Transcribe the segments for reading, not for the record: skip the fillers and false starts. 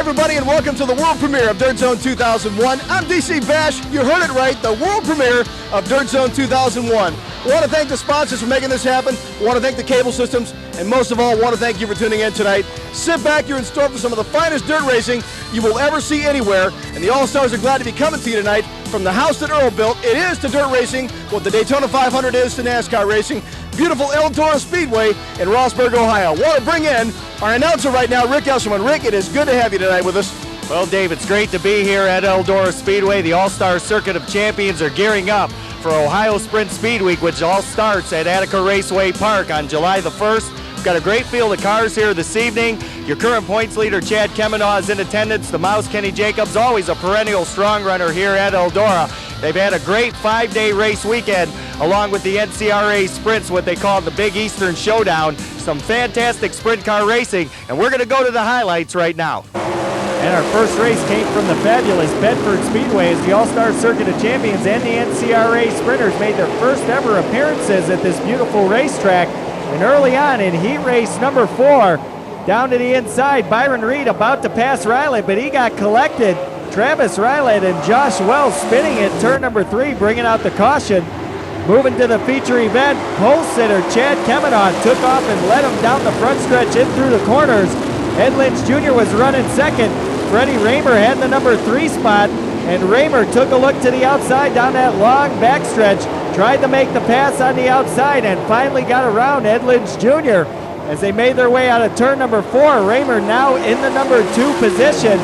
everybody, and welcome to the world premiere of Dirt Zone 2001. I'm DC Bash. You heard it right, the world premiere of Dirt Zone 2001. I want to thank the sponsors for making this happen. I want to thank the cable systems, and most of all, I want to thank you for tuning in tonight. Sit back, you're in store for some of the finest dirt racing you will ever see anywhere, and the All-Stars are glad to be coming to you tonight from the house that Earl built. It is to dirt racing what the Daytona 500 is to NASCAR racing. Beautiful Eldora Speedway in Rossburg, Ohio. I want to bring in our announcer right now, Rick Eshelman. Rick, it is good to have you tonight with us. Well, Dave, it's great to be here at Eldora Speedway. The All-Star Circuit of Champions are gearing up for Ohio Sprint Speedweek, which all starts at Attica Raceway Park on July the 1st. We've got a great field of cars here this evening. Your current points leader, Chad Kemenaugh, is in attendance. The Mouse, Kenny Jacobs, always a perennial strong runner here at Eldora. They've had a great 5-day race weekend along with the NCRA Sprints, what they call the Big Eastern Showdown. Some fantastic sprint car racing, and we're going to go to the highlights right now. And our first race came from the fabulous Bedford Speedway as the All-Star Circuit of Champions and the NCRA Sprinters made their first ever appearances at this beautiful racetrack. And early on in heat race number 4, down to the inside, Byron Reed about to pass Rylett, but he got collected. Travis Rylett and Josh Wells spinning at turn number 3, bringing out the caution. Moving to the feature event, pole sitter Chad Kemenaugh took off and led him down the front stretch in through the corners. Ed Lynch Jr. was running second. Freddie Raymer had the number 3 spot, and Raymer took a look to the outside down that long backstretch, tried to make the pass on the outside, and finally got around Ed Lynch Jr. As they made their way out of turn number 4, Raymer now in the number 2 position.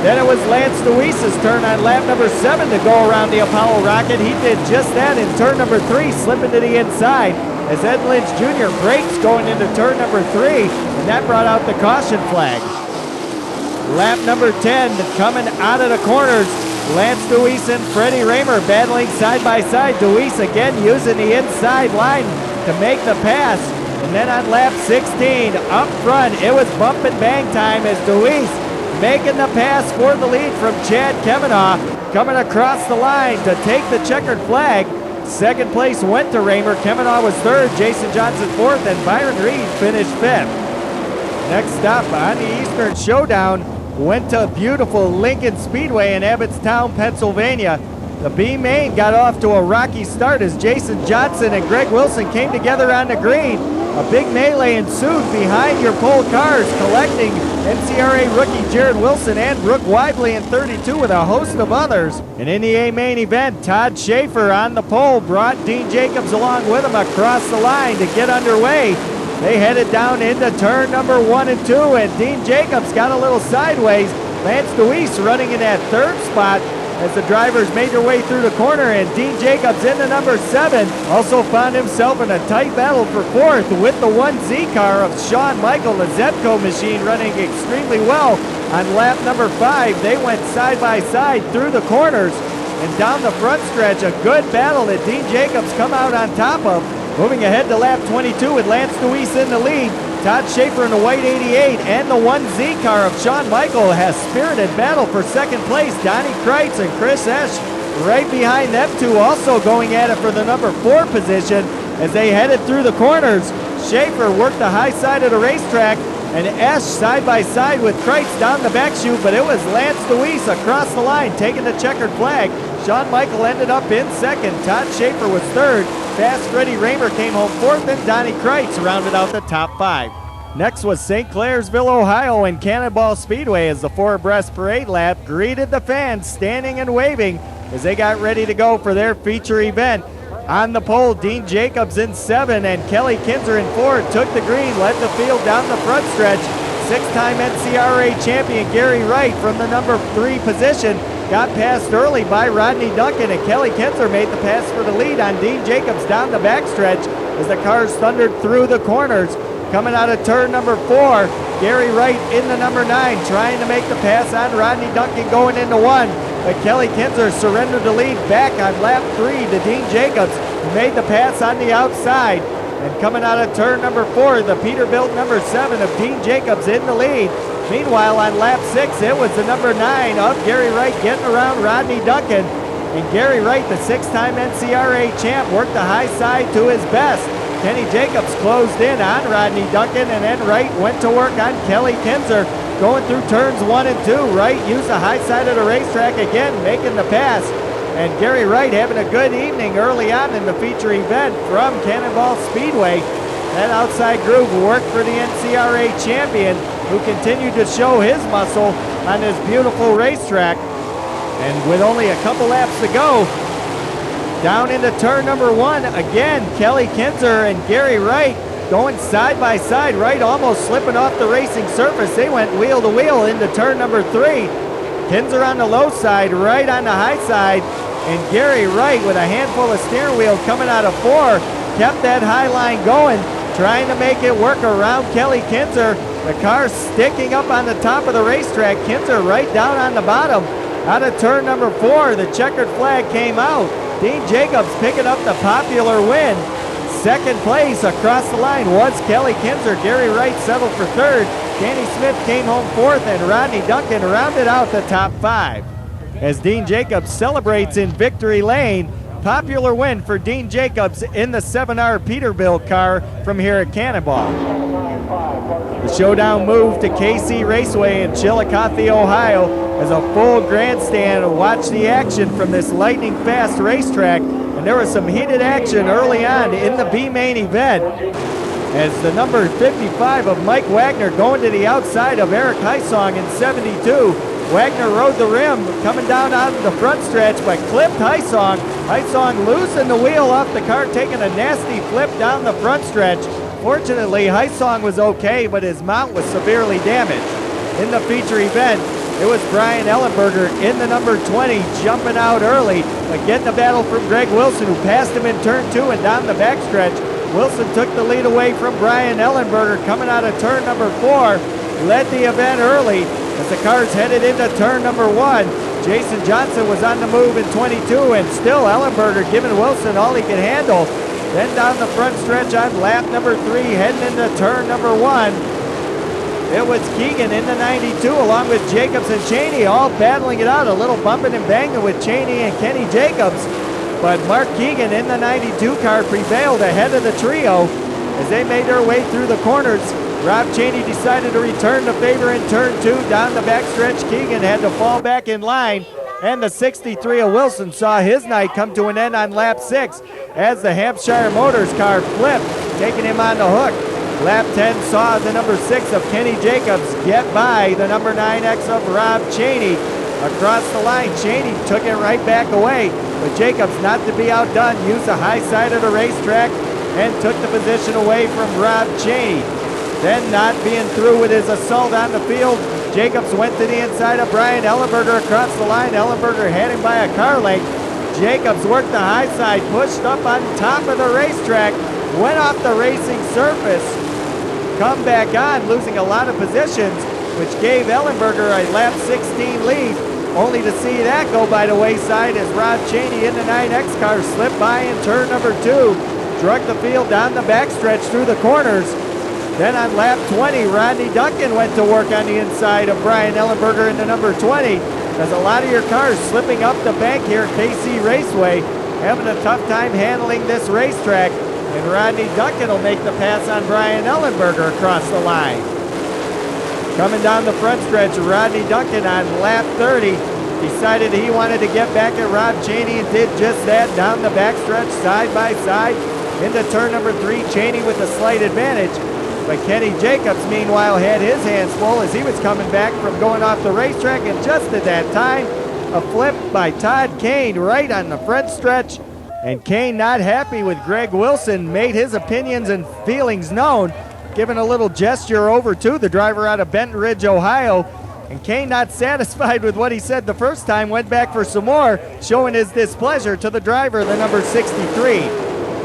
Then it was Lance Deweese's turn on lap number 7 to go around the Apollo Rocket. He did just that in turn number 3, slipping to the inside as Ed Lynch Jr. brakes going into turn number 3, and that brought out the caution flag. Lap number 10 coming out of the corners. Lance Deweese and Freddie Raymer battling side by side. Deweese again using the inside line to make the pass. And then on lap 16, up front, it was bump and bang time as Deweese making the pass for the lead from Chad Kemenaugh, coming across the line to take the checkered flag. Second place went to Raymer. Kemenaugh was 3rd, Jason Johnson 4th, and Byron Reed finished 5th. Next stop on the Eastern Showdown went to beautiful Lincoln Speedway in Abbottstown, Pennsylvania. The B main got off to a rocky start as Jason Johnson and Greg Wilson came together on the green. A big melee ensued behind your pole cars, collecting NCRA rookie Jared Wilson and Brooke Widley in 32 with a host of others. And in the A main event, Todd Schaefer on the pole brought Dean Jacobs along with him across the line to get underway. They headed down into turn number 1 and 2, and Dean Jacobs got a little sideways. Lance Deweese running in that 3rd spot as the drivers made their way through the corner, and Dean Jacobs in the number 7 also found himself in a tight battle for 4th with the 1Z car of Shawn Michael, the Zepco machine, running extremely well. On lap number 5, they went side by side through the corners and down the front stretch. A good battle that Dean Jacobs come out on top of. Moving ahead to lap 22 with Lance Deweese in the lead. Todd Schaefer in the white 88 and the 1Z car of Shawn Michael has spirited battle for 2nd place. Donnie Kreitz and Chris Esch right behind them two, also going at it for the number 4 position as they headed through the corners. Schaefer worked the high side of the racetrack, and Esch side by side with Kreitz down the back chute, but it was Lance Deweese across the line taking the checkered flag. Shawn Michael ended up in 2nd. Todd Schaefer was 3rd. Fast Freddie Raymer came home 4th, and Donnie Kreitz rounded out the top 5. Next was St. Clairsville, Ohio, and Cannonball Speedway as the 4 abreast parade lap greeted the fans standing and waving as they got ready to go for their feature event. On the pole, Dean Jacobs in 7 and Kelly Kinzer in 4 took the green, led the field down the front stretch. 6-time NCRA champion Gary Wright from the number 3 position got passed early by Rodney Duncan, and Kelly Kinzer made the pass for the lead on Dean Jacobs down the backstretch as the cars thundered through the corners. Coming out of turn number 4, Gary Wright in the number 9 trying to make the pass on Rodney Duncan going into 1. But Kelly Kinzer surrendered the lead back on lap 3 to Dean Jacobs, who made the pass on the outside. And coming out of turn number 4, the Peterbilt number 7 of Dean Jacobs in the lead. Meanwhile, on lap 6, it was the number 9 of Gary Wright getting around Rodney Duncan. And Gary Wright, the 6-time NCRA champ, worked the high side to his best. Kenny Jacobs closed in on Rodney Duncan, and then Wright went to work on Kelly Kinzer. going through turns 1 and 2. Wright used the high side of the racetrack again, making the pass. And Gary Wright having a good evening early on in the feature event from Cannonball Speedway. That outside groove worked for the NCRA champion, who continued to show his muscle on this beautiful racetrack. And with only a couple laps to go, down into turn number 1, again, Kelly Kinzer and Gary Wright going side by side. Wright almost slipping off the racing surface. They went wheel to wheel into turn number 3. Kinzer on the low side, Wright on the high side, and Gary Wright with a handful of steering wheel coming out of 4, kept that high line going, trying to make it work around Kelly Kinzer. The car sticking up on the top of the racetrack. Kinzer right down on the bottom. Out of turn number 4, the checkered flag came out. Dean Jacobs picking up the popular win. Second place across the line was Kelly Kinzer. Gary Wright settled for 3rd. Danny Smith came home 4th, and Rodney Duncan rounded out the top 5. As Dean Jacobs celebrates in victory lane, popular win for Dean Jacobs in the 7R Peterbilt car from here at Cannonball. The showdown moved to KC Raceway in Chillicothe, Ohio, as a full grandstand to watch the action from this lightning fast racetrack. And there was some heated action early on in the B main event, as the number 55 of Mike Wagner going to the outside of Eric Heisong in 72. Wagner rode the rim, coming down out of the front stretch, but clipped Heisong. Heisong losing the wheel off the car, taking a nasty flip down the front stretch. Fortunately, Heisong was okay, but his mount was severely damaged. In the feature event, it was Brian Ellenberger in the number 20, jumping out early, but getting the battle from Greg Wilson, who passed him in turn 2 and down the backstretch. Wilson took the lead away from Brian Ellenberger coming out of turn number 4, led the event early as the cars headed into turn number 1. Jason Johnson was on the move in 22, and still Ellenberger giving Wilson all he could handle. Then down the front stretch on lap number 3, heading into turn number 1. It was Keegan in the 92 along with Jacobs and Cheney all battling it out. A little bumping and banging with Cheney and Kenny Jacobs. But Mark Keegan in the 92 car prevailed ahead of the trio as they made their way through the corners. Rob Cheney decided to return the favor in turn 2. Down the backstretch, Keegan had to fall back in line. And the 63 of Wilson saw his night come to an end on lap 6 as the Hampshire Motors car flipped, taking him on the hook. Lap 10 saw the number 6 of Kenny Jacobs get by the number 9X of Rob Cheney. Across the line, Cheney took it right back away, but Jacobs, not to be outdone, used the high side of the racetrack and took the position away from Rob Cheney. Then, not being through with his assault on the field, Jacobs went to the inside of Brian Ellenberger across the line. Ellenberger had him by a car length. Jacobs worked the high side, pushed up on top of the racetrack, went off the racing surface, come back on, losing a lot of positions, which gave Ellenberger a lap 16 lead, only to see that go by the wayside as Rob Cheney in the 9X car slipped by in turn number 2, drug the field down the backstretch through the corners. Then on lap 20, Rodney Duncan went to work on the inside of Brian Ellenberger in the number 20. There's a lot of your cars slipping up the bank here at KC Raceway, having a tough time handling this racetrack. And Rodney Duncan will make the pass on Brian Ellenberger across the line. Coming down the front stretch, Rodney Duncan on lap 30 decided he wanted to get back at Rob Cheney and did just that down the backstretch side by side into turn number 3. Cheney with a slight advantage, but Kenny Jacobs meanwhile had his hands full as he was coming back from going off the racetrack, and just at that time, a flip by Todd Kane right on the front stretch. And Kane, not happy with Greg Wilson, made his opinions and feelings known, giving a little gesture over to the driver out of Benton Ridge, Ohio. And Kane, not satisfied with what he said the first time, went back for some more, showing his displeasure to the driver, the number 63.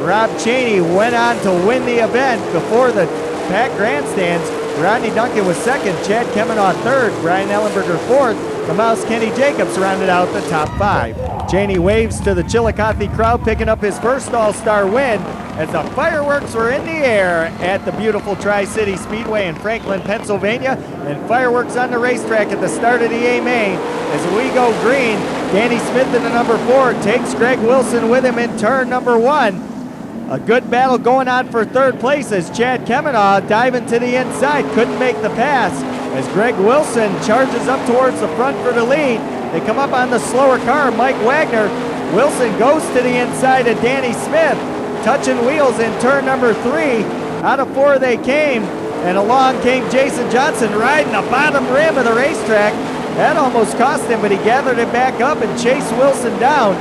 Rob Cheney went on to win the event before the packed grandstands. Rodney Duncan was second, Chad Kemanaugh third, Brian Ellenberger fourth. The Mouse Kenny Jacobs rounded out the top 5. Cheney waves to the Chillicothe crowd, picking up his first All-Star win as the fireworks were in the air at the beautiful Tri-City Speedway in Franklin, Pennsylvania, and fireworks on the racetrack at the start of the A main. As we go green, Danny Smith in the number 4 takes Greg Wilson with him in turn number 1. A good battle going on for third place as Chad Kemanaugh diving to the inside, couldn't make the pass. as Greg Wilson charges up towards the front for the lead. They come up on the slower car, Mike Wagner. Wilson goes to the inside of Danny Smith, touching wheels in turn number 3. Out of 4 they came, and along came Jason Johnson riding the bottom rim of the racetrack. That almost cost him, but he gathered it back up and chased Wilson down.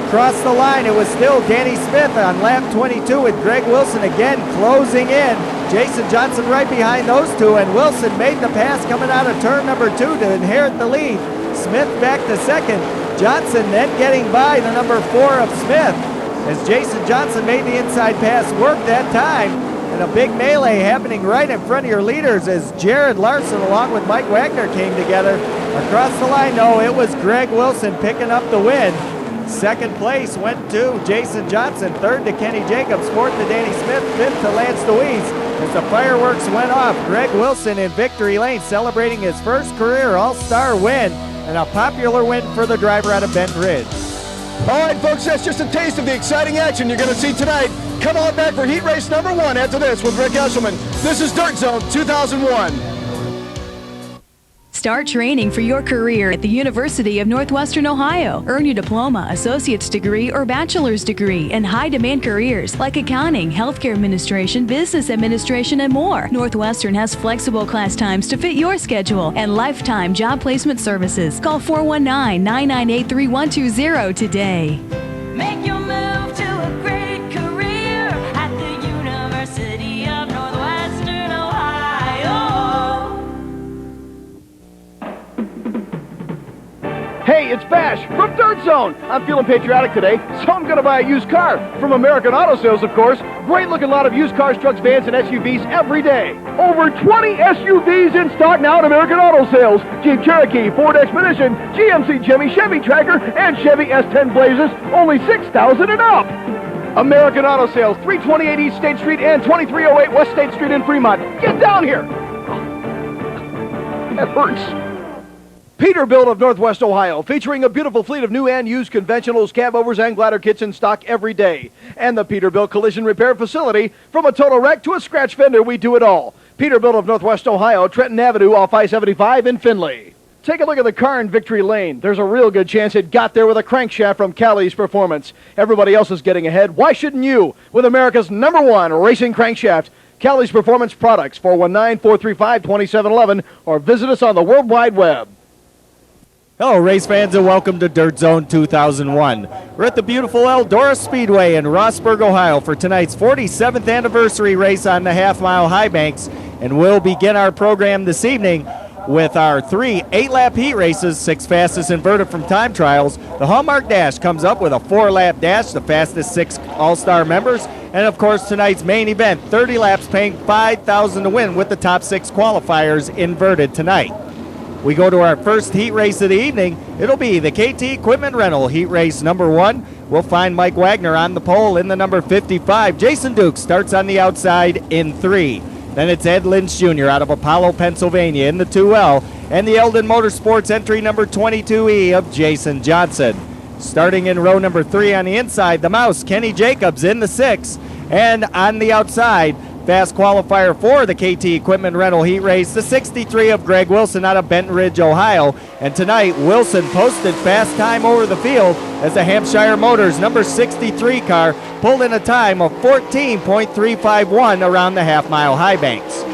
Across the line, it was still Danny Smith on lap 22 with Greg Wilson again closing in. Jason Johnson right behind those two, and Wilson made the pass coming out of turn number 2 to inherit the lead. Smith back to second. Johnson then getting by the number 4 of Smith as Jason Johnson made the inside pass work that time. And a big melee happening right in front of your leaders as Jared Larson along with Mike Wagner came together. Across the line, no, it was Greg Wilson picking up the win. Second place went to Jason Johnson, third to Kenny Jacobs, fourth to Danny Smith, fifth to Lance Deweese. As the fireworks went off, Greg Wilson in victory lane celebrating his first career All-Star win and a popular win for the driver out of Benton Ridge. All right, folks, that's just a taste of the exciting action you're going to see tonight. Come on back for heat race number 1 after this with Rick Eshelman. This is Dirt Zone 2001. Start training for your career at the University of Northwestern Ohio. Earn your diploma, associate's degree, or bachelor's degree in high-demand careers like accounting, healthcare administration, business administration, and more. Northwestern has flexible class times to fit your schedule and lifetime job placement services. Call 419-998-3120 today. Make your move to a great career at the University of Northwestern Ohio. Hey, it's Bash from Dirt Zone. I'm feeling patriotic today, so I'm going to buy a used car from American Auto Sales, of course. Great looking lot of used cars, trucks, vans, and SUVs every day. Over 20 SUVs in stock now at American Auto Sales. Jeep Cherokee, Ford Expedition, GMC Jimmy, Chevy Tracker, and Chevy S10 Blazers, only $6,000 and up. American Auto Sales, 328 East State Street and 2308 West State Street in Fremont. Get down here. That hurts. Peterbilt of Northwest Ohio, featuring a beautiful fleet of new and used conventionals, cab-overs, and glider kits in stock every day. And the Peterbilt Collision Repair Facility. From a total wreck to a scratch fender, we do it all. Peterbilt of Northwest Ohio, Trenton Avenue off I-75 in Findlay. Take a look at the car in victory lane. There's a real good chance it got there with a crankshaft from Callie's Performance. Everybody else is getting ahead. Why shouldn't you? With America's #1 racing crankshaft. Callie's Performance Products, 419-435-2711, or visit us on the World Wide Web. Hello, race fans, and welcome to Dirt Zone 2001. We're at the beautiful Eldora Speedway in Rossburg, Ohio for tonight's 47th anniversary race on the half-mile high banks, and we'll begin our program this evening with our 3 8-lap heat races, 6 fastest inverted from time trials. The Hallmark Dash comes up with a 4-lap dash, the fastest 6 All-Star members, and of course tonight's main event, 30 laps paying $5,000 to win with the top 6 qualifiers inverted tonight. We go to our first heat race of the evening. It'll be the KT Equipment Rental heat race number 1. We'll find Mike Wagner on the pole in the number 55. Jason Dukes starts on the outside in 3. Then it's Ed Lynch Jr. out of Apollo, Pennsylvania in the 2L. And the Eldon Motorsports entry number 22E of Jason Johnson. Starting in row number 3 on the inside, the Mouse, Kenny Jacobs in the 6. And on the outside, fast qualifier for the KT Equipment Rental heat race, the 63 of Greg Wilson out of Benton Ridge, Ohio. And tonight, Wilson posted fast time over the field as the Hampshire Motors number 63 car pulled in a time of 14.351 around the half-mile high banks.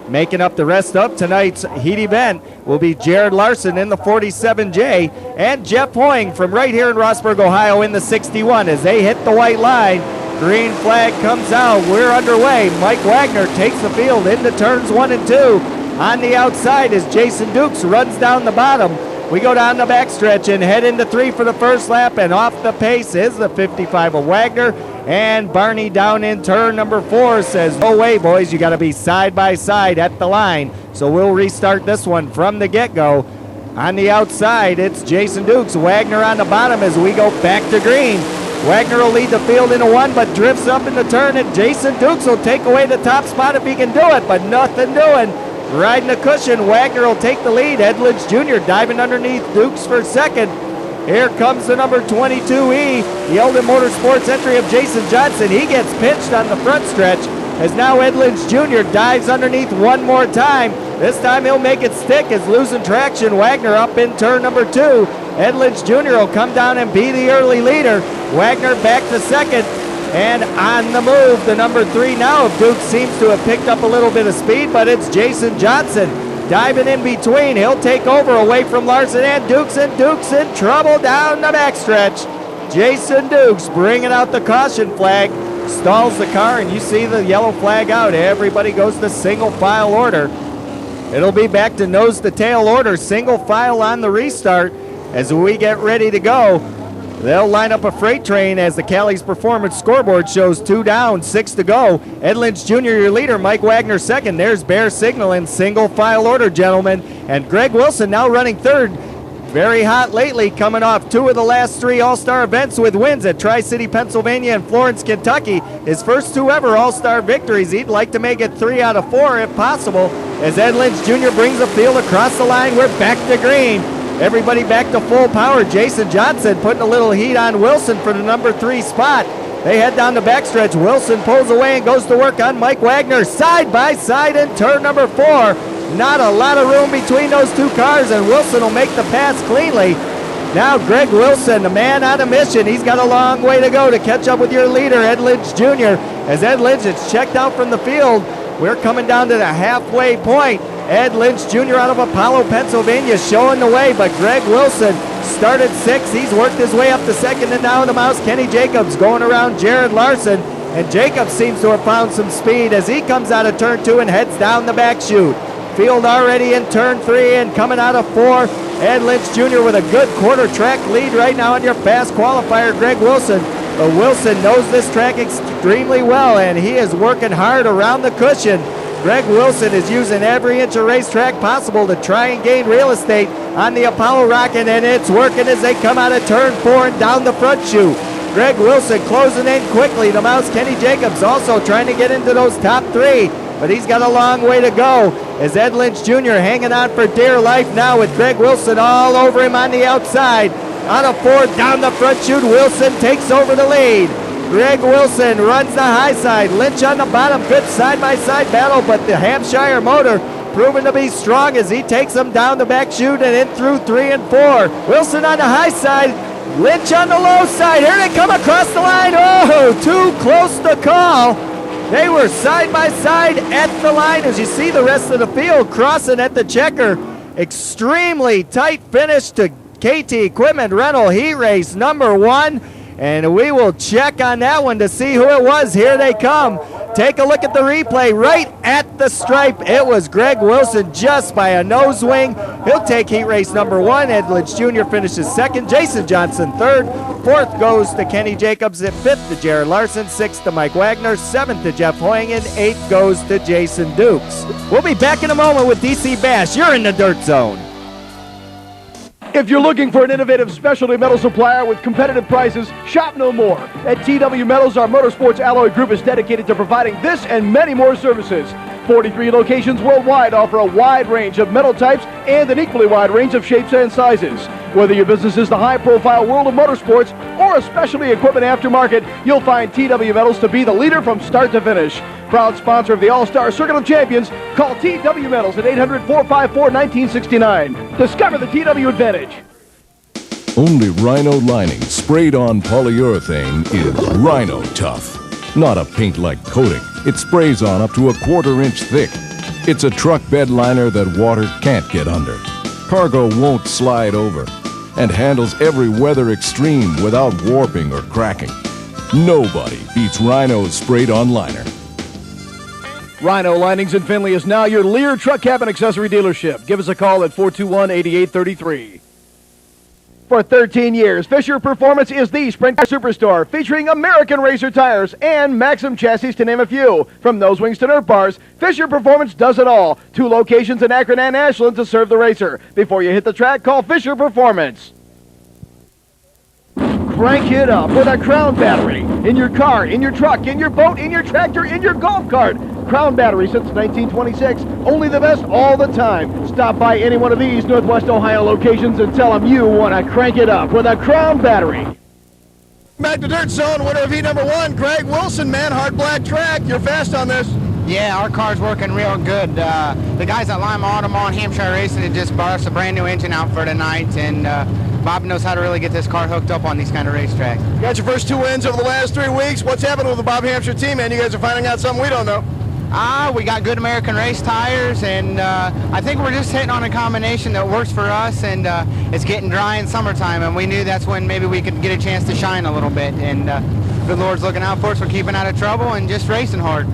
Making up the rest of tonight's heat event will be Jared Larson in the 47J and Jeff Hoying from right here in Rossburg, Ohio in the 61 as they hit the white line. Green flag comes out. We're underway. Mike Wagner takes the field into turns 1 and 2. On the outside as Jason Dukes runs down the bottom. We go down the backstretch and head into 3 for the first lap, and off the pace is the 55 of Wagner. And Barney down in turn number 4 says, no way, boys, you got to be side by side at the line. So we'll restart this one from the get-go. On the outside, it's Jason Dukes. Wagner on the bottom as we go back to green. Wagner will lead the field into 1, but drifts up in the turn, and Jason Dukes will take away the top spot if he can do it, but nothing doing. Riding the cushion, Wagner will take the lead. Ed Lynch Jr. diving underneath Dukes for second. Here comes the number 22E, the Eldon Motorsports entry of Jason Johnson. He gets pinched on the front stretch as now Ed Lynch Jr. dives underneath one more time. This time he'll make it stick as losing traction. Wagner up in turn number 2. Edlidge Jr. will come down and be the early leader. Wagner back to second. And on the move, the number 3 now of Duke seems to have picked up a little bit of speed, but it's Jason Johnson diving in between. He'll take over away from Larson and Dukeson. Duke's in trouble down the backstretch. Jason Dukes bringing out the caution flag, stalls the car, and you see the yellow flag out. Everybody goes to single file order. It'll be back to nose to tail order, single file on the restart as we get ready to go. They'll line up a freight train as the Callie's Performance scoreboard shows 2 down, 6 to go. Edlidge Jr., your leader, Mike Wagner second. There's Bear Signal in single file order, gentlemen. And Greg Wilson now running third. Very hot lately, coming off 2 of the last 3 All-Star events with wins at Tri-City, Pennsylvania and Florence, Kentucky. His first 2 ever All-Star victories. He'd like to make it 3 out of 4 if possible. As Edlidge Jr. brings the field across the line, we're back to green. Everybody back to full power. Jason Johnson putting a little heat on Wilson for the number 3 spot. They head down the backstretch. Wilson pulls away and goes to work on Mike Wagner. Side by side in turn number 4. Not a lot of room between those 2 cars, and Wilson will make the pass cleanly. Now Greg Wilson, the man on a mission. He's got a long way to go to catch up with your leader, Edlidge Jr. As Edlidge is checked out from the field, we're coming down to the halfway point. Edlidge Jr. out of Apollo, Pennsylvania, showing the way, but Greg Wilson started 6th. He's worked his way up to 2nd, and now the mouse, Kenny Jacobs, going around Jared Larson. And Jacobs seems to have found some speed as he comes out of turn 2 and heads down the back chute. Field already in turn 3 and coming out of 4. Edlidge Jr. with a good quarter track lead right now on your fast qualifier, Greg Wilson. But Wilson knows this track extremely well, and he is working hard around the cushion. Greg Wilson is using every inch of racetrack possible to try and gain real estate on the Apollo Rocket, and it's working as they come out of turn 4 and down the front chute. Greg Wilson closing in quickly. The mouse, Kenny Jacobs, also trying to get into those top 3, but he's got a long way to go as Edlidge Jr. hanging on for dear life now with Greg Wilson all over him on the outside. On a 4 down the front chute, Wilson takes over the lead. Greg Wilson runs the high side. Lynch on the bottom, good side-by-side battle, but the Hampshire motor proven to be strong as he takes them down the back chute and in through 3 and 4. Wilson on the high side, Lynch on the low side. Here they come across the line. Oh, too close to call. They were side-by-side at the line as you see the rest of the field crossing at the checker. Extremely tight finish to KT Equipment Rental Heat Race number 1. And we will check on that one to see who it was. Here they come. Take a look at the replay. Right at the stripe, it was Greg Wilson just by a nose wing. He'll take heat race number 1. Edlidge Jr. finishes 2nd. Jason Johnson 3rd. 4th goes to Kenny Jacobs. At 5th to Jared Larson. 6th to Mike Wagner. 7th to Jeff Hoying. And 8th goes to Jason Dukes. We'll be back in a moment with DC Bash. You're in the Dirt Zone. If you're looking for an innovative specialty metal supplier with competitive prices, shop no more. At TW Metals, our Motorsports Alloy Group is dedicated to providing this and many more services. 43 locations worldwide offer a wide range of metal types and an equally wide range of shapes and sizes. Whether your business is the high-profile world of motorsports or a specialty equipment aftermarket, you'll find TW Metals to be the leader from start to finish. Proud sponsor of the All-Star Circuit of Champions, call TW Metals at 800-454-1969. Discover the TW advantage. Only Rhino lining sprayed on polyurethane is Rhino Tough. Not a paint-like coating. It sprays on up to a 1/4 inch thick. It's a truck bed liner that water can't get under. Cargo won't slide over and handles every weather extreme without warping or cracking. Nobody beats Rhino's sprayed-on liner. Rhino Linings in Findlay is now your Lear truck cabin accessory dealership. Give us a call at 421-8833. For 13 years, Fisher Performance is the sprint car superstore, featuring American Racer tires and Maxim chassis, to name a few. From nose wings to Nerf bars, Fisher Performance does it all. 2 locations in Akron and Ashland to serve the racer. Before you hit the track, call Fisher Performance. Crank it up with a Crown battery. In your car, in your truck, in your boat, in your tractor, in your golf cart. Crown battery since 1926. Only the best all the time. Stop by any one of these Northwest Ohio locations and tell them you want to crank it up with a Crown battery. Back to Dirt Zone, winner of heat number 1, Greg Wilson, man, hard black track. You're fast on this. Yeah, our car's working real good. The guys at Lima Automall and Hampshire Racing had just bought us a brand new engine out for tonight, and Bob knows how to really get this car hooked up on these kind of racetracks. You got your first 2 wins over the last 3 weeks. What's happened with the Bob Hampshire team, man? You guys are finding out something we don't know. We got good American race tires, and I think we're just hitting on a combination that works for us, and it's getting dry in summertime, and we knew that's when maybe we could get a chance to shine a little bit, and good Lord's looking out for us. We're keeping out of trouble and just racing hard.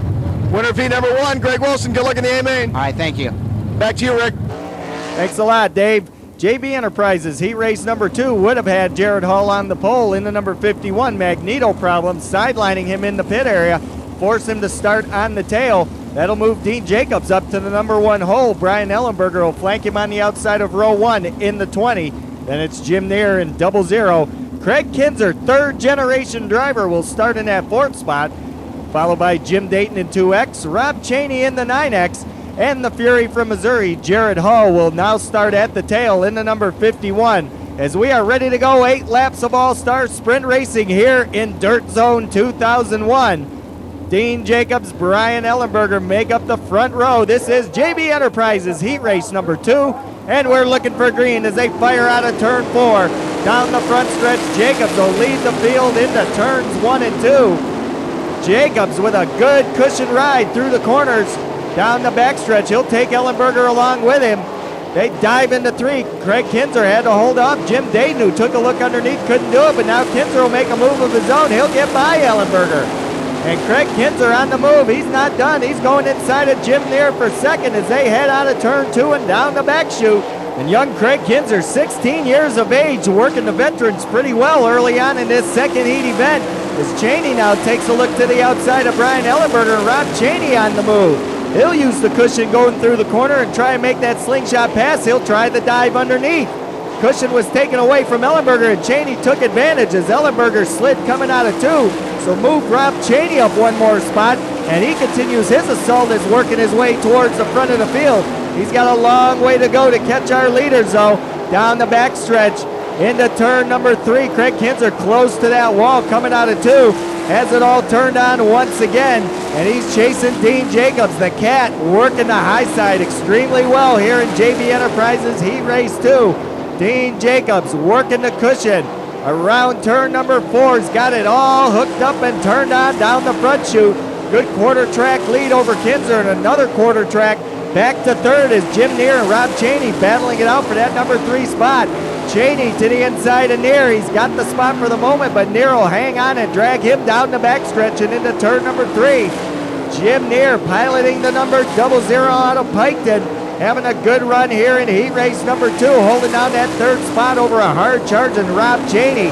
Winner of heat number 1, Greg Wilson. Good luck in the A main. All right, thank you. Back to you, Rick. Thanks a lot, Dave. JB Enterprises heat race number 2 would have had Jared Hall on the pole in the number 51 Magneto problem, sidelining him in the pit area, force him to start on the tail. That'll move Dean Jacobs up to the number 1 hole. Brian Ellenberger will flank him on the outside of row 1 in the 20. Then it's Jim Neer in 00. Craig Kinzer, third generation driver, will start in that 4th spot, followed by Jim Dayton in 2X, Rob Cheney in the 9X, and the Fury from Missouri, Jared Hall, will now start at the tail in the number 51. As we are ready to go, 8 laps of All-Star Sprint Racing here in Dirt Zone 2001. Dean Jacobs, Brian Ellenberger make up the front row. This is JB Enterprises heat race number 2, and we're looking for green as they fire out of turn 4. Down the front stretch, Jacobs will lead the field into turns 1 and 2. Jacobs with a good cushion ride through the corners. Down the backstretch, he'll take Ellenberger along with him. They dive into 3. Craig Kinzer had to hold off Jim Dayton, who took a look underneath, couldn't do it, but now Kinzer will make a move of his own. He'll get by Ellenberger. And Craig Kinzer on the move. He's not done. He's going inside of Jim Neer for second as they head out of turn 2 and down the back chute. And young Craig Kinzer, 16 years of age, working the veterans pretty well early on in this second heat event. As Cheney now takes a look to the outside of Brian Ellenberger, and Rob Cheney on the move. He'll use the cushion going through the corner and try and make that slingshot pass. He'll try the dive underneath. Cushion was taken away from Ellenberger, and Cheney took advantage as Ellenberger slid coming out of 2. So move Rob Cheney up 1 more spot, and he continues his assault as working his way towards the front of the field. He's got a long way to go to catch our leaders, though. Down the back stretch into turn number 3. Craig Kinzer close to that wall coming out of 2. Has it all turned on once again, and he's chasing Dean Jacobs, the cat, working the high side extremely well here in JB Enterprises Heat Race 2. Dean Jacobs working the cushion. Around turn number 4, he's got it all hooked up and turned on down the front chute. Good quarter track lead over Kinzer, and another quarter track back to 3rd is Jim Neer and Rob Cheney battling it out for that number 3 spot. Cheney to the inside of Neer. He's got the spot for the moment, but Neer will hang on and drag him down the backstretch and into turn number 3. Jim Neer piloting the number 00 out of Piketon, having a good run here in heat race number 2, holding down that 3rd spot over a hard charging Rob Cheney.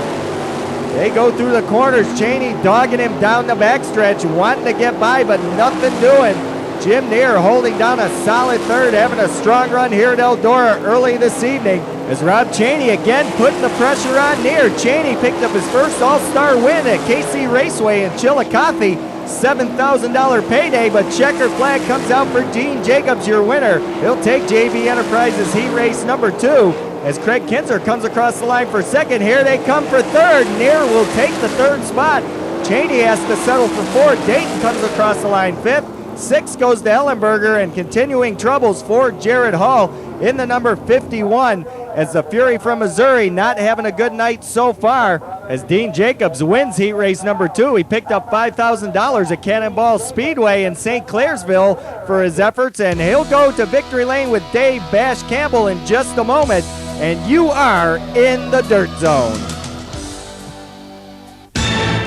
They go through the corners. Cheney dogging him down the backstretch, wanting to get by, but nothing doing. Jim Neer holding down a solid 3rd, having a strong run here at Eldora early this evening. As Rob Cheney again putting the pressure on Neer. Cheney picked up his first All-Star win at KC Raceway in Chillicothe. $7,000 payday, but checker flag comes out for Dean Jacobs, your winner. He'll take JB Enterprises heat race number 2. As Craig Kinzer comes across the line for 2nd, here they come for 3rd. Neer will take the 3rd spot. Cheney has to settle for 4th. Dayton comes across the line 5th. 6 goes to Ellenberger, and continuing troubles for Jared Hall in the number 51 as the Fury from Missouri not having a good night so far. As Dean Jacobs wins heat race number 2, he picked up $5,000 at Cannonball Speedway in St. Clairsville for his efforts, and he'll go to victory lane with Dave Bash Campbell in just a moment. And you are in the Dirt Zone.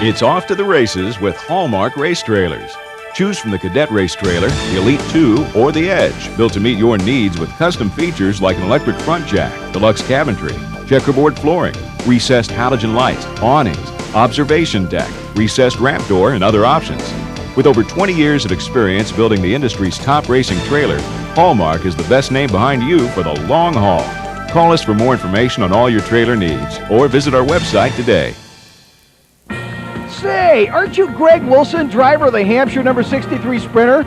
It's off to the races with Hallmark Race Trailers. Choose from the Cadet Race Trailer, the Elite 2, or the Edge, built to meet your needs with custom features like an electric front jack, deluxe cabinetry, checkerboard flooring, recessed halogen lights, awnings, observation deck, recessed ramp door, and other options. With over 20 years of experience building the industry's top racing trailer, Hallmark is the best name behind you for the long haul. Call us for more information on all your trailer needs or visit our website today. Say, aren't you Greg Wilson, driver of the Hampshire number 63 Sprinter?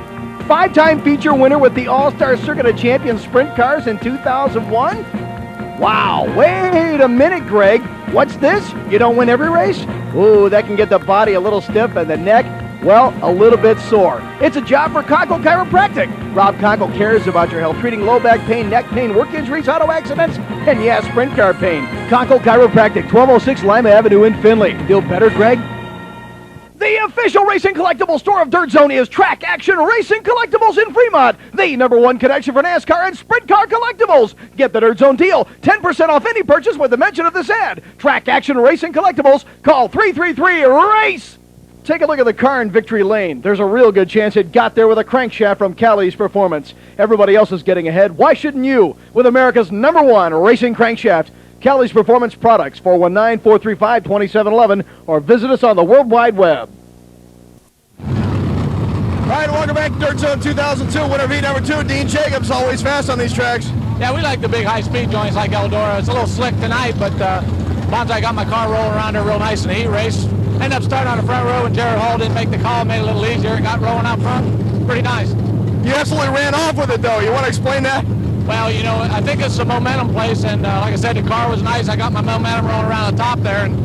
5-time feature winner with the All-Star Circuit of Champions Sprint Cars in 2001? Wow, wait a minute, Greg. What's this? You don't win every race? Ooh, that can get the body a little stiff and the neck. Well, a little bit sore. It's a job for Conkle Chiropractic. Rob Conkle cares about your health, treating low back pain, neck pain, work injuries, auto accidents, and yes, sprint car pain. Conkle Chiropractic, 1206 Lima Avenue in Findlay. Feel better, Greg? The official racing collectible store of Dirt Zone is Track Action Racing Collectibles in Fremont, the #1 connection for NASCAR and sprint car collectibles. Get the Dirt Zone deal, 10% off any purchase with the mention of this ad. Track Action Racing Collectibles, call 333-RACE. Take a look at the car in Victory Lane. There's a real good chance it got there with a crankshaft from Callie's Performance. Everybody else is getting ahead. Why shouldn't you? With America's #1 racing crankshaft. Callie's Performance Products, 419-435-2711, or visit us on the World Wide Web. All right, welcome back to Dirt Zone 2002, winner of heat number 2, Dean Jacobs, always fast on these tracks. Yeah, we like the big high-speed joints like Eldora. It's a little slick tonight, but once I got my car rolling around there real nice in the heat race, ended up starting on the front row, and Jared Hall didn't make the call, made it a little easier, and got rolling out front. Pretty nice. You absolutely ran off with it, though. You want to explain that? Well, you know, I think it's a momentum place, and like I said, the car was nice. I got my momentum rolling around the top there, and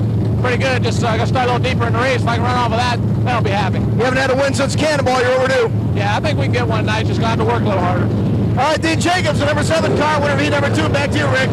pretty good. Just I got to start a little deeper in the race. If I can run off of that, then I'll be happy. You haven't had a win since Cannonball. You're overdue. Yeah, I think we can get one tonight. Just going to have to work a little harder. All right, Dean Jacobs, the number 7 car, winner of heat number 2. Back to you, Rick.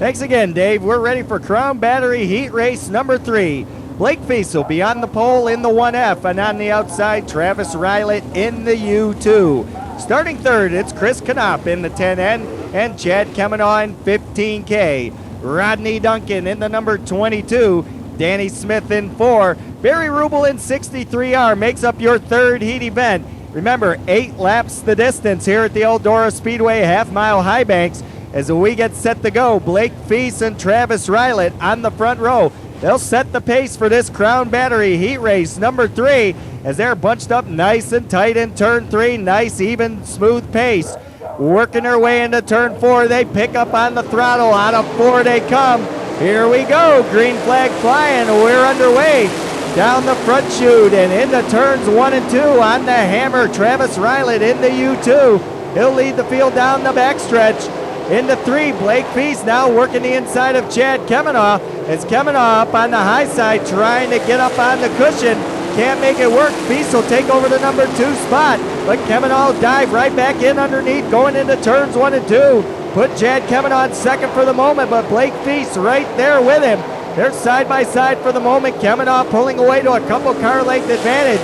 Thanks again, Dave. We're ready for Crown Battery Heat Race number 3. Blake Feast will be on the pole in the 1F, and on the outside, Travis Rylett in the U2. Starting third, it's Chris Knopf in the 10N and Chad Kemenaugh in 15K. Rodney Duncan in the number 22. Danny Smith in 4. Barry Rubel in 63R makes up your third heat event. Remember, 8 laps the distance here at the Eldora Speedway half-mile high banks. As we get set to go, Blake Feast and Travis Rylett on the front row. They'll set the pace for this Crown Battery Heat Race number 3 as they're bunched up nice and tight in turn 3. Nice, even, smooth pace. Working their way into turn 4. They pick up on the throttle. Out of 4 they come. Here we go. Green flag flying. We're underway. Down the front chute and into turns 1 and 2 on the hammer. Travis Rylett in the U2. He'll lead the field down the backstretch. Into 3, Blake Feast now working the inside of Chad Kemenaugh. As Kemenaugh up on the high side trying to get up on the cushion. Can't make it work. Feast will take over the number 2 spot. But Kemenaugh will dive right back in underneath going into turns 1 and 2. Put Chad Kemenaugh in second for the moment, but Blake Feast right there with him. They're side by side for the moment. Kemenaugh pulling away to a couple car length advantage.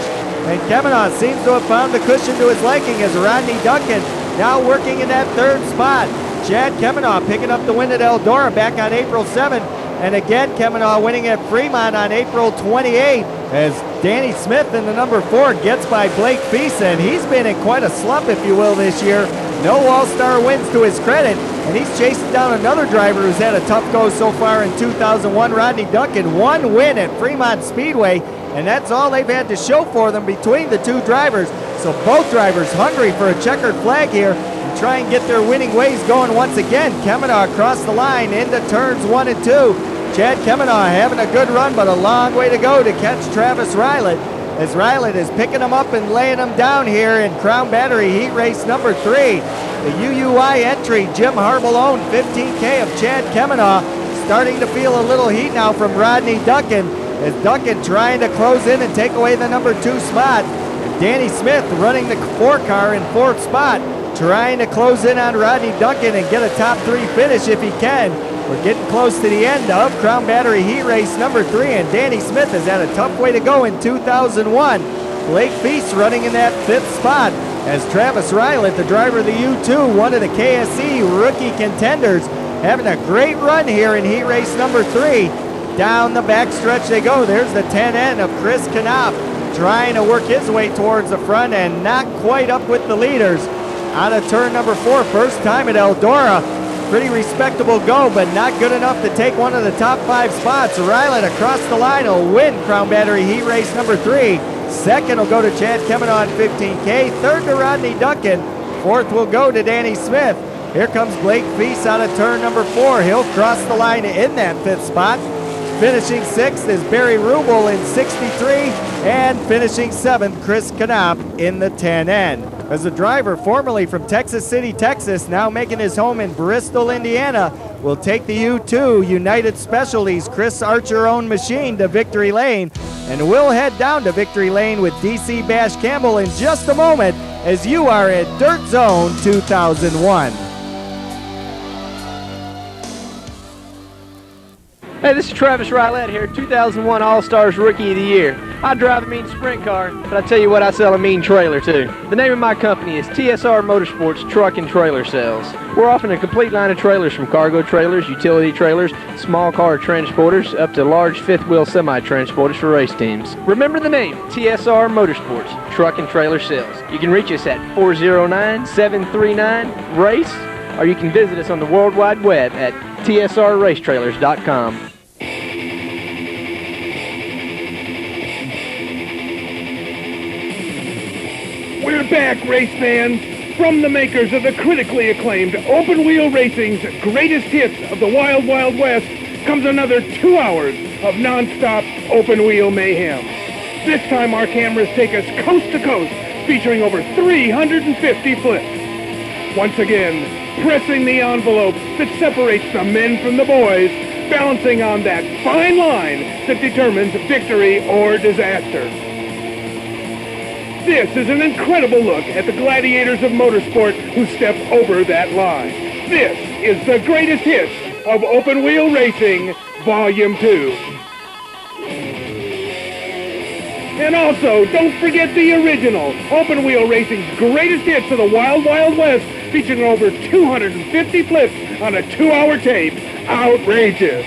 And Kemenaugh seems to have found the cushion to his liking as Rodney Duncan now working in that third spot. Chad Kemenaugh picking up the win at Eldora back on April 7th. And again, Kemenaugh winning at Fremont on April 28th as Danny Smith in the number 4 gets by Blake Feast, and he's been in quite a slump, if you will, this year. No All-Star wins to his credit, and he's chasing down another driver who's had a tough go so far in 2001, Rodney Duncan. 1 win at Fremont Speedway, and that's all they've had to show for them between the 2 drivers. So both drivers hungry for a checkered flag here and try and get their winning ways going once again. Kemenaugh across the line into turns 1 and 2. Chad Kemenaugh having a good run, but a long way to go to catch Travis Rylett, as Rylett is picking him up and laying him down here in Crown Battery Heat Race number 3. The UUI entry, Jim Harbalone, 15K of Chad Kemenaugh, starting to feel a little heat now from Rodney Duncan, as Duncan trying to close in and take away the number 2 spot. And Danny Smith running the 4 car in 4th spot, trying to close in on Rodney Duncan and get a top 3 finish if he can. We're getting close to the end of Crown Battery Heat Race number 3, and Danny Smith has had a tough way to go in 2001. Blake Feast running in that 5th spot as Travis Rylett, the driver of the U2, one of the KSE rookie contenders, having a great run here in Heat Race number 3. Down the backstretch they go. There's the 10N of Chris Knopf trying to work his way towards the front and not quite up with the leaders. Out of turn number 4, first time at Eldora. Pretty respectable go, but not good enough to take one of the top 5 spots. Rylett across the line will win Crown Battery Heat Race number 3. Second will go to Chad Kemenaugh in 15K. Third to Rodney Duncan. Fourth will go to Danny Smith. Here comes Blake Feast out of turn number 4. He'll cross the line in that 5th spot. Finishing 6th is Barry Rubel in 63. And finishing 7th, Chris Knopf in the 10N. As a driver formerly from Texas City, Texas, now making his home in Bristol, Indiana, will take the U2 United Specialties Chris Archer-owned machine to victory lane. And we'll head down to Victory Lane with DC Bash Campbell in just a moment as you are at Dirt Zone 2001. Hey, this is Travis Rylett here, 2001 All-Stars Rookie of the Year. I drive a mean sprint car, but I tell you what, I sell a mean trailer too. The name of my company is TSR Motorsports Truck and Trailer Sales. We're offering a complete line of trailers from cargo trailers, utility trailers, small car transporters, up to large fifth-wheel semi-transporters for race teams. Remember the name, TSR Motorsports Truck and Trailer Sales. You can reach us at 409-739-RACE, or you can visit us on the World Wide Web at tsrracetrailers.com. We're back, race fans. From the makers of the critically acclaimed Open Wheel Racing's greatest hits of the Wild Wild West comes another 2 hours of non-stop open wheel mayhem. This time our cameras take us coast to coast, featuring over 350 flips. Once again, pressing the envelope that separates the men from the boys, balancing on that fine line that determines victory or disaster. This is an incredible look at the gladiators of motorsport who step over that line. This is the greatest hits of Open Wheel Racing, Volume 2. And also, don't forget the original Open Wheel Racing's greatest hits of the Wild Wild West, featuring over 250 flips on a 2-hour tape. Outrageous.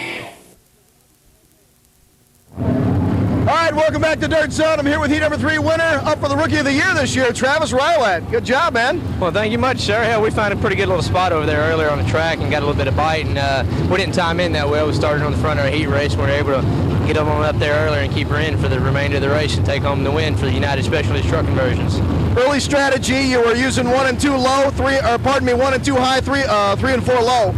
All right, welcome back to Dirt Zone. I'm here with heat number 3 winner, up for the Rookie of the Year this year, Travis Rylett. Good job, man. Well, thank you much, sir. Hell, we found a pretty good little spot over there earlier on the track and got a little bit of bite, and we didn't time in that well. We started on the front of our heat race, and we were able to get them on up there earlier and keep her in for the remainder of the race and take home the win for the United Specialist Truck Conversions. Early strategy, you were using 1 and 2 low, 1 and 2 high, 3 and 4 low.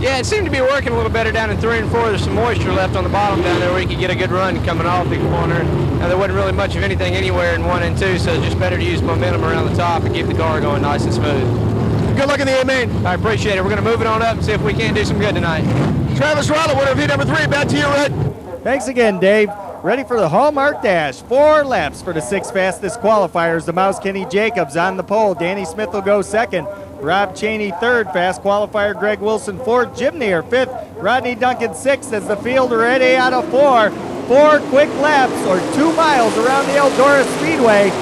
Yeah, it seemed to be working a little better down in 3 and 4. There's some moisture left on the bottom down there where you could get a good run coming off the corner. Now, there wasn't really much of anything anywhere in 1 and 2, so it's just better to use momentum around the top and keep the car going nice and smooth. Good luck in the A-main. I appreciate it. We're going to move it on up and see if we can't do some good tonight. Travis Rylett, winner of heat number 3. Back to you, Red. Thanks again, Dave. Ready for the Hallmark Dash. 4 laps for the 6 fastest qualifiers. The Mouse Kenny Jacobs on the pole. Danny Smith will go second. Rob Cheney third. Fast qualifier Greg Wilson fourth. Jim Neer fifth. Rodney Duncan sixth as the field ready out of 4. 4 quick laps or 2 miles around the Eldora Speedway.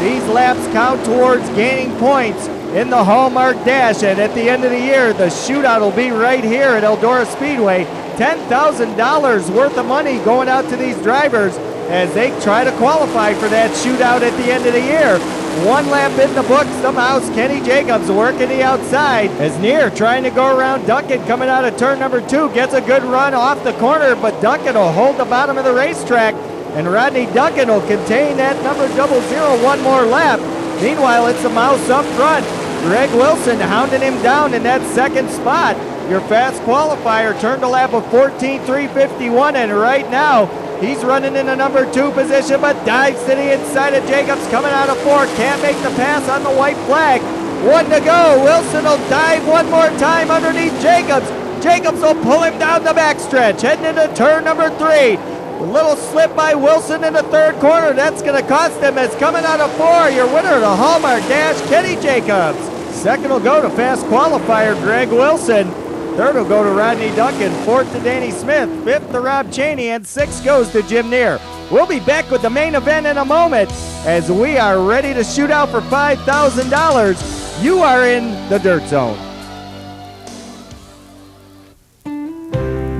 These laps count towards gaining points in the Hallmark Dash, and at the end of the year, the shootout will be right here at Eldora Speedway. $10,000 worth of money going out to these drivers as they try to qualify for that shootout at the end of the year. 1 lap in the books, the Mouse, Kenny Jacobs working the outside as Neer trying to go around Duncan coming out of turn number 2, gets a good run off the corner, but Duncan will hold the bottom of the racetrack, and Rodney Duncan will contain that number 00 one more lap. Meanwhile, it's the Mouse up front. Greg Wilson hounding him down in that second spot. Your fast qualifier turned a lap of 14.351, and right now he's running in the number 2 position, but dives to the inside of Jacobs coming out of 4. Can't make the pass on the white flag. 1 to go. Wilson will dive one more time underneath Jacobs. Jacobs will pull him down the backstretch, heading into turn number 3. A little slip by Wilson in the third corner. That's going to cost him as coming out of 4. Your winner of the Hallmark Dash, Kenny Jacobs. Second will go to fast qualifier Greg Wilson. Third will go to Rodney Duncan. 4th to Danny Smith. 5th to Rob Cheney. And 6th goes to Jim Neer. We'll be back with the main event in a moment as we are ready to shoot out for $5,000. You are in the Dirt Zone.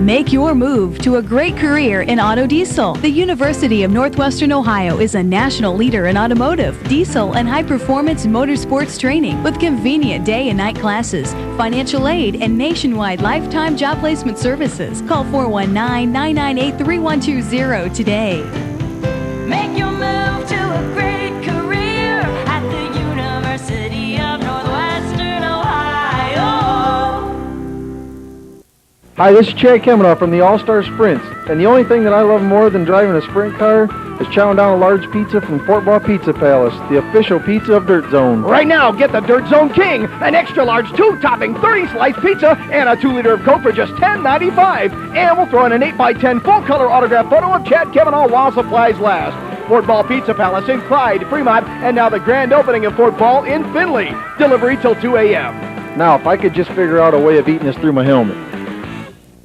Make your move to a great career in auto diesel. The University of Northwestern Ohio is a national leader in automotive, diesel, and high-performance motorsports training with convenient day and night classes, financial aid, and nationwide lifetime job placement services. Call 419-998-3120 today. Make your move to a great career at the University of Northwestern Ohio. Hi, this is Chad Kemenoff from the All-Star Sprints, and the only thing that I love more than driving a sprint car is chowing down a large pizza from Fort Baugh Pizza Palace, the official pizza of Dirt Zone. Right now, get the Dirt Zone King, an extra large 2-topping 30-slice pizza and a 2-liter of Coke for just $10.95. And we'll throw in an 8x10 full-color autograph photo of Chad Kemenoff while supplies last. Fort Baugh Pizza Palace in Clyde, Fremont, and now the grand opening of Fort Baugh in Findlay. Delivery till 2 a.m. Now, if I could just figure out a way of eating this through my helmet.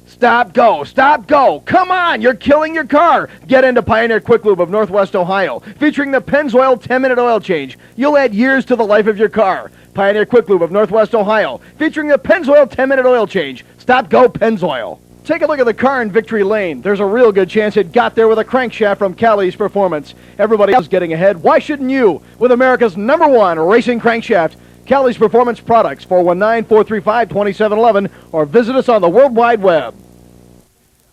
Stop, go, stop, go. Come on, you're killing your car. Get into Pioneer Quick Lube of Northwest Ohio, featuring the Pennzoil 10-minute oil change. You'll add years to the life of your car. Pioneer Quick Lube of Northwest Ohio, featuring the Pennzoil 10-minute oil change. Stop, go, Pennzoil. Take a look at the car in Victory Lane. There's a real good chance it got there with a crankshaft from Callie's Performance. Everybody else is getting ahead. Why shouldn't you? With America's #1 racing crankshaft, Callie's Performance Products, 419-435-2711, or visit us on the World Wide Web.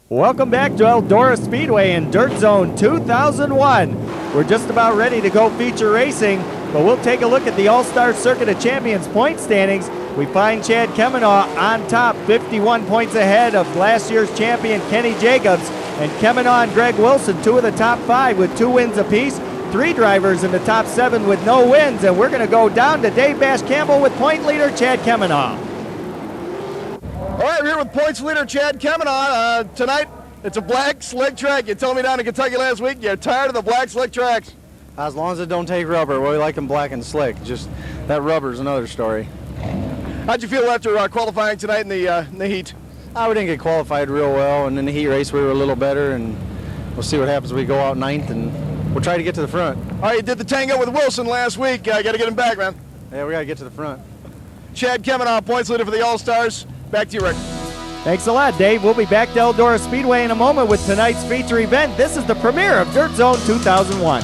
Welcome back to Eldora Speedway in Dirt Zone 2001. We're just about ready to go feature racing, but we'll take a look at the All-Star Circuit of Champions point standings. We find Chad Kemenoff on top, 51 points ahead of last year's champion Kenny Jacobs, and Kemenoff and Greg Wilson, 2 of the top 5 with 2 wins apiece. 3 drivers in the top 7 with no wins, and we're going to go down to Dave Bash Campbell with point leader Chad Kemenoff. All right, we're here with points leader Chad Kemenoff. Tonight, it's a black slick track. You told me down in Kentucky last week you're tired of the black slick tracks. As long as it don't take rubber. Well, we like them black and slick. Just that rubber's another story. How'd you feel after qualifying tonight in the heat? We didn't get qualified real well, and in the heat race we were a little better, and we'll see what happens when we go out 9th, and we'll try to get to the front. All right, you did the tango with Wilson last week. Got to get him back, man. Yeah, we got to get to the front. Chad Kemenoff, points leader for the All-Stars. Back to you, Rick. Thanks a lot, Dave. We'll be back to Eldora Speedway in a moment with tonight's feature event. This is the premiere of Dirt Zone 2001.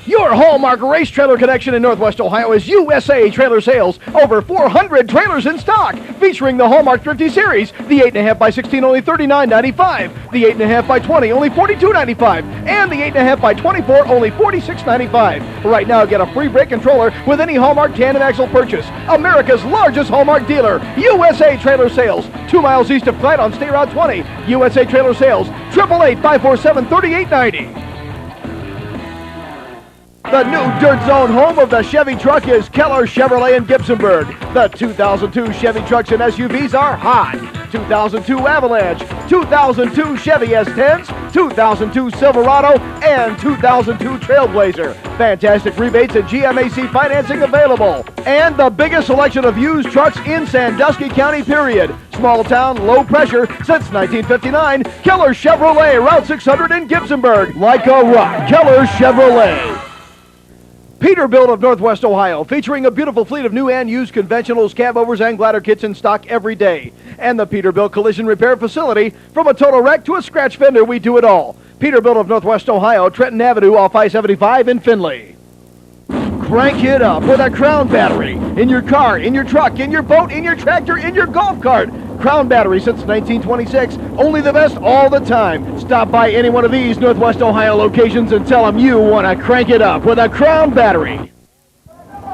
Your Hallmark Race Trailer Connection in Northwest Ohio is USA Trailer Sales. Over 400 trailers in stock, featuring the Hallmark Thrifty Series. The 8.5 by 16, only $39.95. The 8.5 by 20, only $42.95. And the 8.5 by 24, only $46.95. Right now, get a free brake controller with any Hallmark tandem axle purchase. America's largest Hallmark dealer, USA Trailer Sales. 2 miles east of Clyde on State Route 20. USA Trailer Sales, 888-547-3890. The new Dirt Zone home of the Chevy truck is Keller Chevrolet in Gibsonburg. The 2002 Chevy trucks and SUVs are hot. 2002 Avalanche, 2002 Chevy S10s, 2002 Silverado, and 2002 Trailblazer. Fantastic rebates and GMAC financing available. And the biggest selection of used trucks in Sandusky County, period. Small town, low pressure, since 1959. Keller Chevrolet, Route 600 in Gibsonburg. Like a rock, Keller Chevrolet. Peterbilt of Northwest Ohio, featuring a beautiful fleet of new and used conventionals, cab-overs, and glider kits in stock every day. And the Peterbilt Collision Repair Facility. From a total wreck to a scratch fender, we do it all. Peterbilt of Northwest Ohio, Trenton Avenue off I-75 in Findlay. Crank it up with a Crown battery. In your car, in your truck, in your boat, in your tractor, in your golf cart. Crown battery since 1926. Only the best all the time. Stop by any one of these Northwest Ohio locations and tell them you want to crank it up with a Crown battery.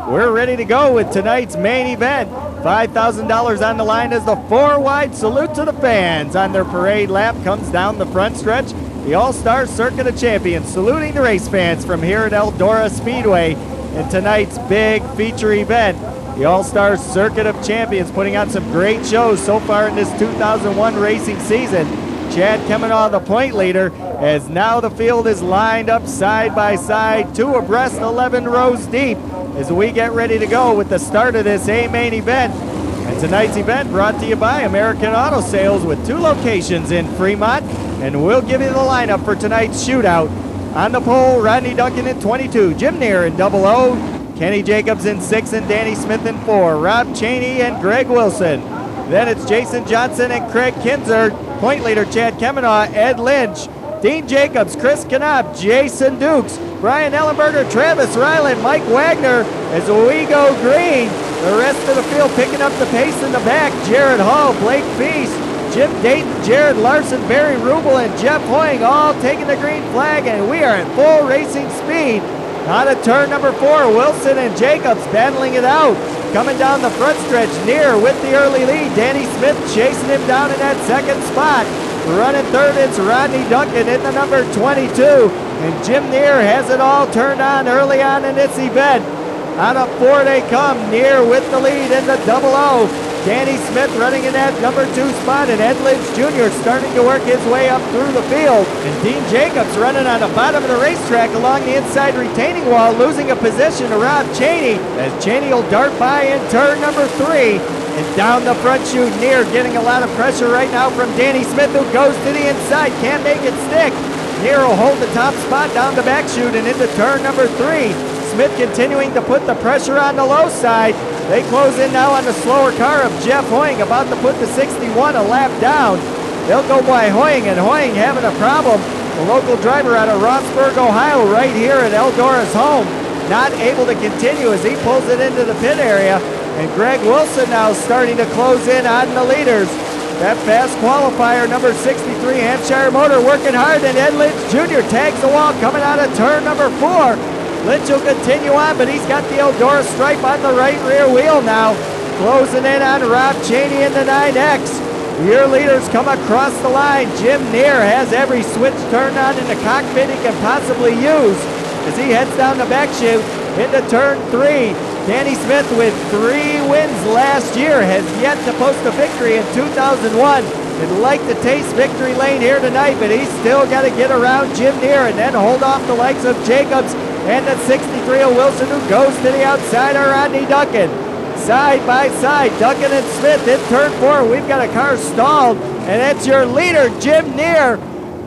We're ready to go with tonight's main event. $5,000 on the line as the 4-wide salute to the fans. On their parade lap comes down the front stretch. The All-Star Circuit of Champions saluting the race fans from here at Eldora Speedway in tonight's big feature event. The All-Star Circuit of Champions putting on some great shows so far in this 2001 racing season. Chad Kemenoff, the point leader, as now the field is lined up side by side, 2 abreast, 11 rows deep, as we get ready to go with the start of this main event. And tonight's event brought to you by American Auto Sales with 2 locations in Fremont. And we'll give you the lineup for tonight's shootout. On the pole, Rodney Duncan in 22, Jim Neer in 00, Kenny Jacobs in 6 and Danny Smith in 4, Rob Cheney and Greg Wilson. Then it's Jason Johnson and Craig Kinzer, point leader Chad Kemenoff, Ed Lynch, Dean Jacobs, Chris Knopp, Jason Dukes, Brian Ellenberger, Travis Ryland, Mike Wagner as we go green. The rest of the field picking up the pace in the back. Jared Hall, Blake Feast, Jim Dayton, Jared Larson, Barry Rubel, and Jeff Hoying all taking the green flag, and we are at full racing speed Out of turn number 4, Wilson and Jacobs battling it out. Coming down the front stretch, Near with the early lead. Danny Smith chasing him down in that second spot. Running third, it's Rodney Duncan in the number 22. And Jim Near has it all turned on early on in this event. Out of 4 they come. Near with the lead in the double O. Danny Smith running in that number 2 spot, and Ed Lynch Jr. starting to work his way up through the field. And Dean Jacobs running on the bottom of the racetrack along the inside retaining wall, losing a position to Rob Cheney, as Cheney will dart by in turn number 3. And down the front chute, Near getting a lot of pressure right now from Danny Smith, who goes to the inside, can't make it stick. Near will hold the top spot down the back chute and into turn number 3. Smith continuing to put the pressure on the low side. They close in now on the slower car of Jeff Hoying, about to put the 61 a lap down. They'll go by Hoying, and Hoying having a problem. The local driver out of Rossburg, Ohio, right here at Eldora's home, not able to continue as he pulls it into the pit area. And Greg Wilson now starting to close in on the leaders. That fast qualifier, number 63, Hampshire Motor, working hard, and Ed Lynch Jr. tags the wall coming out of turn number 4. Lynch will continue on, but he's got the Eldora stripe on the right rear wheel now. Closing in on Rob Cheney in the 9X. Your leaders come across the line. Jim Near has every switch turned on in the cockpit he can possibly use as he heads down the back chute into turn 3. Danny Smith, with 3 wins last year, has yet to post a victory in 2001. He'd like to taste victory lane here tonight, but he's still got to get around Jim Near and then hold off the likes of Jacobs and the 63 of Wilson, who goes to the outside of Rodney Duncan. Side by side, Duncan and Smith in turn 4. We've got a car stalled, and it's your leader, Jim Near.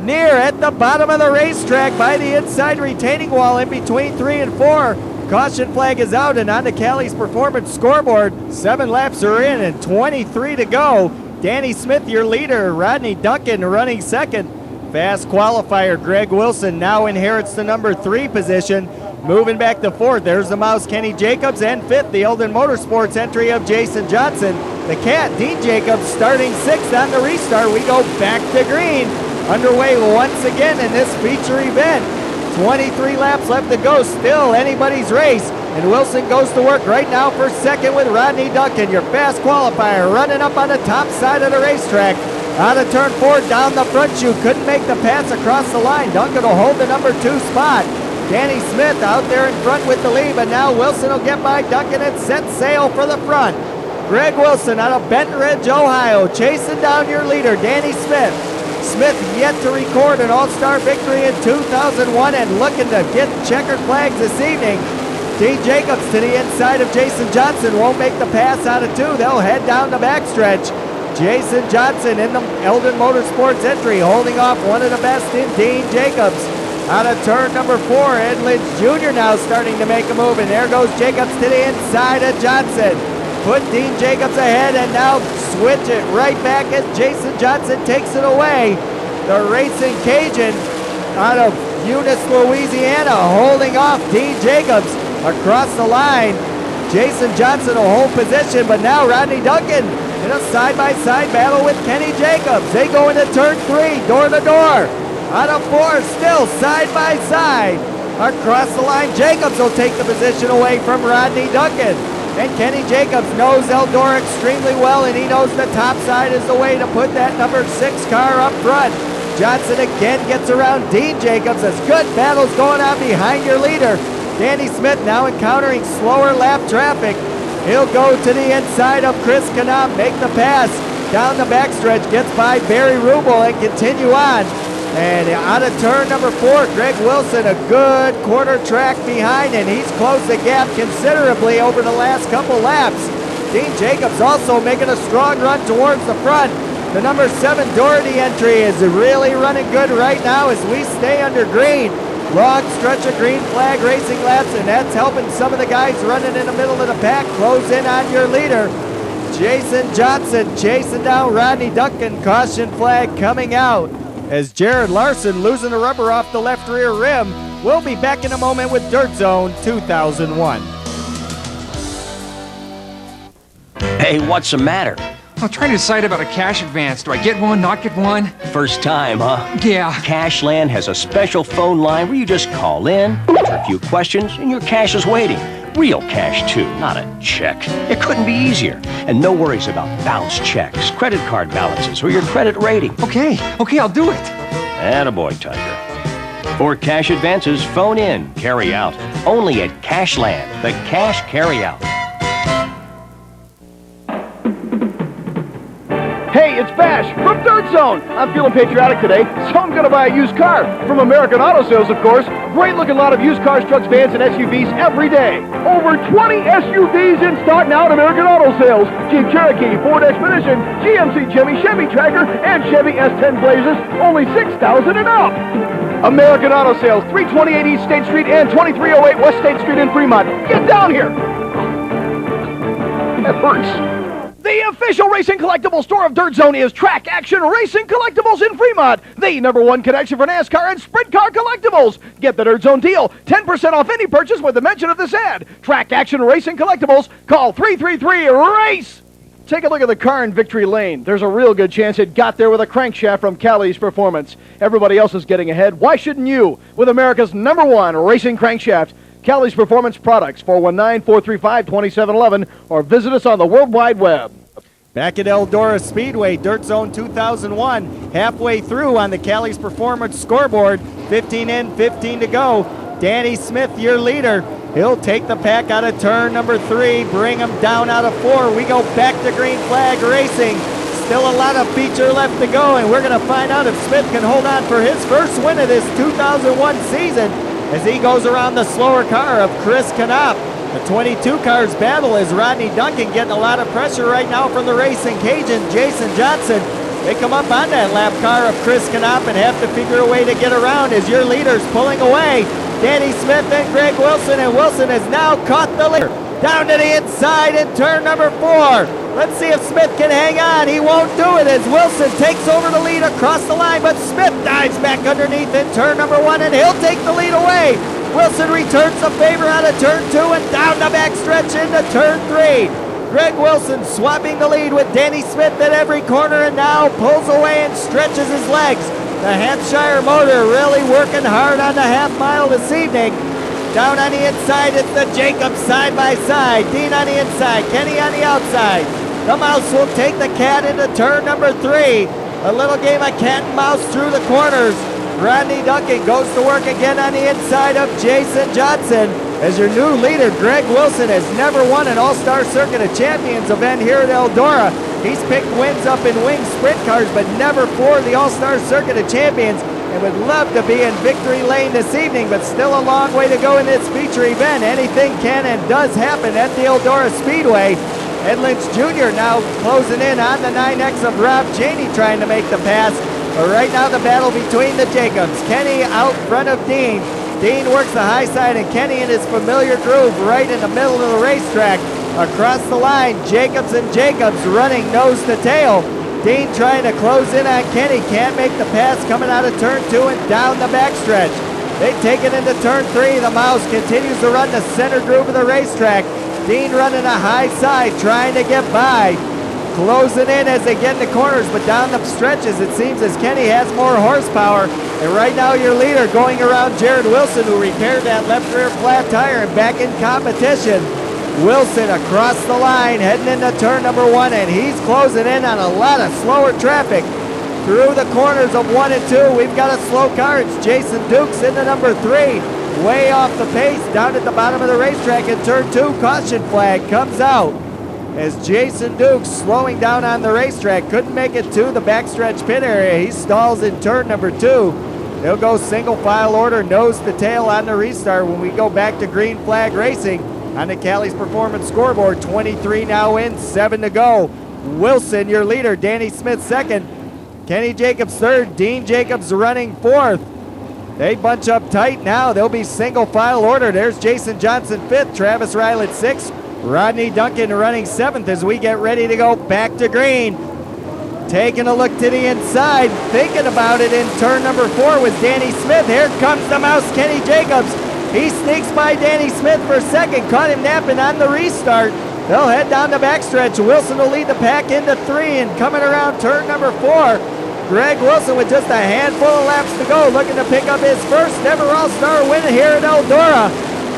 Near at the bottom of the racetrack by the inside retaining wall in between 3 and 4. Caution flag is out, and on the Callie's Performance scoreboard, 7 laps are in and 23 to go. Danny Smith, your leader. Rodney Duncan running second. Fast qualifier, Greg Wilson now inherits the number 3 position. Moving back to 4th, there's the mouse, Kenny Jacobs, and 5th, the Eldon Motorsports entry of Jason Johnson. The Cat, Dean Jacobs, starting 6th on the restart. We go back to green. Underway once again in this feature event. 23 laps left to go, still anybody's race. And Wilson goes to work right now for second with Rodney Duncan, your fast qualifier, running up on the top side of the racetrack. Out of turn 4, down the front chute, couldn't make the pass across the line. Duncan will hold the number 2 spot. Danny Smith out there in front with the lead, but now Wilson will get by Duncan and set sail for the front. Greg Wilson out of Benton Ridge, Ohio, chasing down your leader, Danny Smith. Smith yet to record an all-star victory in 2001 and looking to get checkered flags this evening. Dean Jacobs to the inside of Jason Johnson, won't make the pass out of 2. They'll head down the backstretch. Jason Johnson in the Eldon Motorsports entry, holding off one of the best in Dean Jacobs. Out of turn number 4, Ed Lynch Jr. now starting to make a move, and there goes Jacobs to the inside of Johnson. Put Dean Jacobs ahead and now switch it right back as Jason Johnson takes it away. The Racing Cajun out of Eunice, Louisiana, holding off Dean Jacobs across the line. Jason Johnson will hold position, but now Rodney Duncan in a side-by-side battle with Kenny Jacobs. They go into turn 3, door to door. Out of 4, still side-by-side. Across the line, Jacobs will take the position away from Rodney Duncan. And Kenny Jacobs knows Eldora extremely well, and he knows the top side is the way to put that number 6 car up front. Johnson again gets around Dean Jacobs as good battles going on behind your leader. Danny Smith now encountering slower lap traffic. He'll go to the inside of Chris Canam, make the pass down the backstretch, gets by Barry Rubel and continue on. And out of turn number 4, Greg Wilson, a good quarter track behind, and he's closed the gap considerably over the last couple laps. Dean Jacobs also making a strong run towards the front. The number 7 Doherty entry is really running good right now as we stay under green. Long stretch of green flag racing laps, and that's helping some of the guys running in the middle of the pack close in on your leader. Jason Johnson chasing down Rodney Duncan, caution flag coming out as Jared Larson losing the rubber off the left rear rim. We'll be back in a moment with Dirt Zone 2001. Hey, what's the matter? I'm trying to decide about a cash advance. Do I get one, not get one? First time, huh? Yeah. Cashland has a special phone line where you just call in, answer a few questions, and your cash is waiting. Real cash, too, not a check. It couldn't be easier. And no worries about bounce checks, credit card balances, or your credit rating. Okay, I'll do it. Attaboy, Tiger. For cash advances, phone in, carry out. Only at Cashland, the cash carry-out. Hey, it's Bash from Dirt Zone. I'm feeling patriotic today, so I'm going to buy a used car. From American Auto Sales, of course. Great looking lot of used cars, trucks, vans, and SUVs every day. Over 20 SUVs in stock now at American Auto Sales. Jeep Cherokee, Ford Expedition, GMC Jimmy, Chevy Tracker, and Chevy S10 Blazers, only $6,000 and up. American Auto Sales, 328 East State Street and 2308 West State Street in Fremont. Get down here. That hurts. The official racing collectible store of Dirt Zone is Track Action Racing Collectibles in Fremont, the #1 connection for NASCAR and sprint car collectibles. Get the Dirt Zone deal, 10% off any purchase with the mention of this ad. Track Action Racing Collectibles, call 333-RACE. Take a look at the car in Victory Lane. There's a real good chance it got there with a crankshaft from Callie's Performance. Everybody else is getting ahead. Why shouldn't you? With America's #1 racing crankshaft. Callie's Performance Products, 419-435-2711, or visit us on the World Wide Web. Back at Eldora Speedway, Dirt Zone 2001, halfway through on the Callie's Performance scoreboard, 15 in, 15 to go. Danny Smith, your leader. He'll take the pack out of turn number 3, bring him down out of 4. We go back to green flag racing. Still a lot of feature left to go, and we're going to find out if Smith can hold on for his first win of this 2001 season as he goes around the slower car of Chris Knopp. The 22 cars battle is Rodney Duncan getting a lot of pressure right now from the Racing Cajun, Jason Johnson. They come up on that lap car of Chris Knopp and have to figure a way to get around as your leader's pulling away. Danny Smith and Greg Wilson, and Wilson has now caught the leader. Down to the inside in turn number 4. Let's see if Smith can hang on. He won't do it as Wilson takes over the lead across the line, but Smith dives back underneath in turn number 1, and he'll take the lead away. Wilson returns the favor out of turn 2 and down the backstretch into turn 3. Greg Wilson swapping the lead with Danny Smith at every corner and now pulls away and stretches his legs. The Hampshire motor really working hard on the half mile this evening. Down on the inside, it's the Jacobs side by side. Dean on the inside, Kenny on the outside. The Mouse will take the Cat into turn number 3. A little game of cat and mouse through the corners. Rodney Duncan goes to work again on the inside of Jason Johnson. As your new leader, Greg Wilson, has never won an All-Star Circuit of Champions event here at Eldora. He's picked wins up in wing sprint cars, but never for the All-Star Circuit of Champions, and would love to be in Victory Lane this evening, but still a long way to go in this feature event. Anything can and does happen at the Eldora Speedway. Ed Lynch Jr. now closing in on the 9X of Rob Chaney trying to make the pass. But right now the battle between the Jacobs. Kenny out front of Dean. Dean works the high side and Kenny in his familiar groove right in the middle of the racetrack. Across the line, Jacobs and Jacobs running nose to tail. Dean trying to close in on Kenny. Can't make the pass coming out of turn 2 and down the backstretch. They take it into turn 3. The Mouse continues to run the center groove of the racetrack. Dean running a high side, trying to get by. Closing in as they get in the corners, but down the stretches it seems as Kenny has more horsepower. And right now your leader going around Jared Wilson, who repaired that left rear flat tire and back in competition. Wilson across the line heading into turn number 1, and he's closing in on a lot of slower traffic. Through the corners of 1 and 2, we've got a slow car. It's Jason Dukes into number 3. Way off the pace down at the bottom of the racetrack in turn 2. Caution flag comes out as Jason Dukes slowing down on the racetrack. Couldn't make it to the backstretch pit area. He stalls in turn number 2. They'll go single file order, nose to tail on the restart when we go back to green flag racing on the Callie's Performance scoreboard. 23 now in, 7 to go. Wilson, your leader. Danny Smith second. Kenny Jacobs third. Dean Jacobs running fourth. They bunch up tight now. They'll be single file order. There's Jason Johnson fifth. Travis Rylett sixth. Rodney Duncan running 7th as we get ready to go back to green. Taking a look to the inside, thinking about it in turn number 4 with Danny Smith. Here comes the Mouse, Kenny Jacobs. He sneaks by Danny Smith for second, caught him napping on the restart. They'll head down the backstretch. Wilson will lead the pack into 3, and coming around turn number 4, Greg Wilson with just a handful of laps to go, looking to pick up his first ever All-Star win here at Eldora.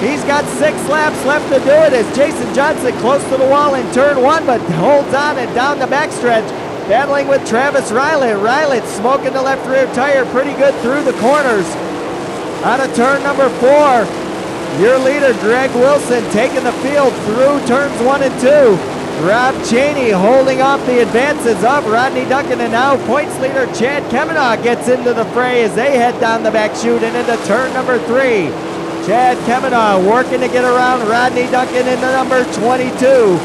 He's got 6 laps left to do it as Jason Johnson close to the wall in turn 1, but holds on and down the backstretch, battling with Travis Rylett. Rylett smoking the left rear tire pretty good through the corners. Out of turn number 4, your leader, Greg Wilson, taking the field through turns 1 and 2. Rob Cheney holding off the advances of Rodney Duncan, and now points leader Chad Kemmenaugh gets into the fray as they head down the back chute and into turn number 3. Chad Kemmenaugh working to get around Rodney Duncan into number 22.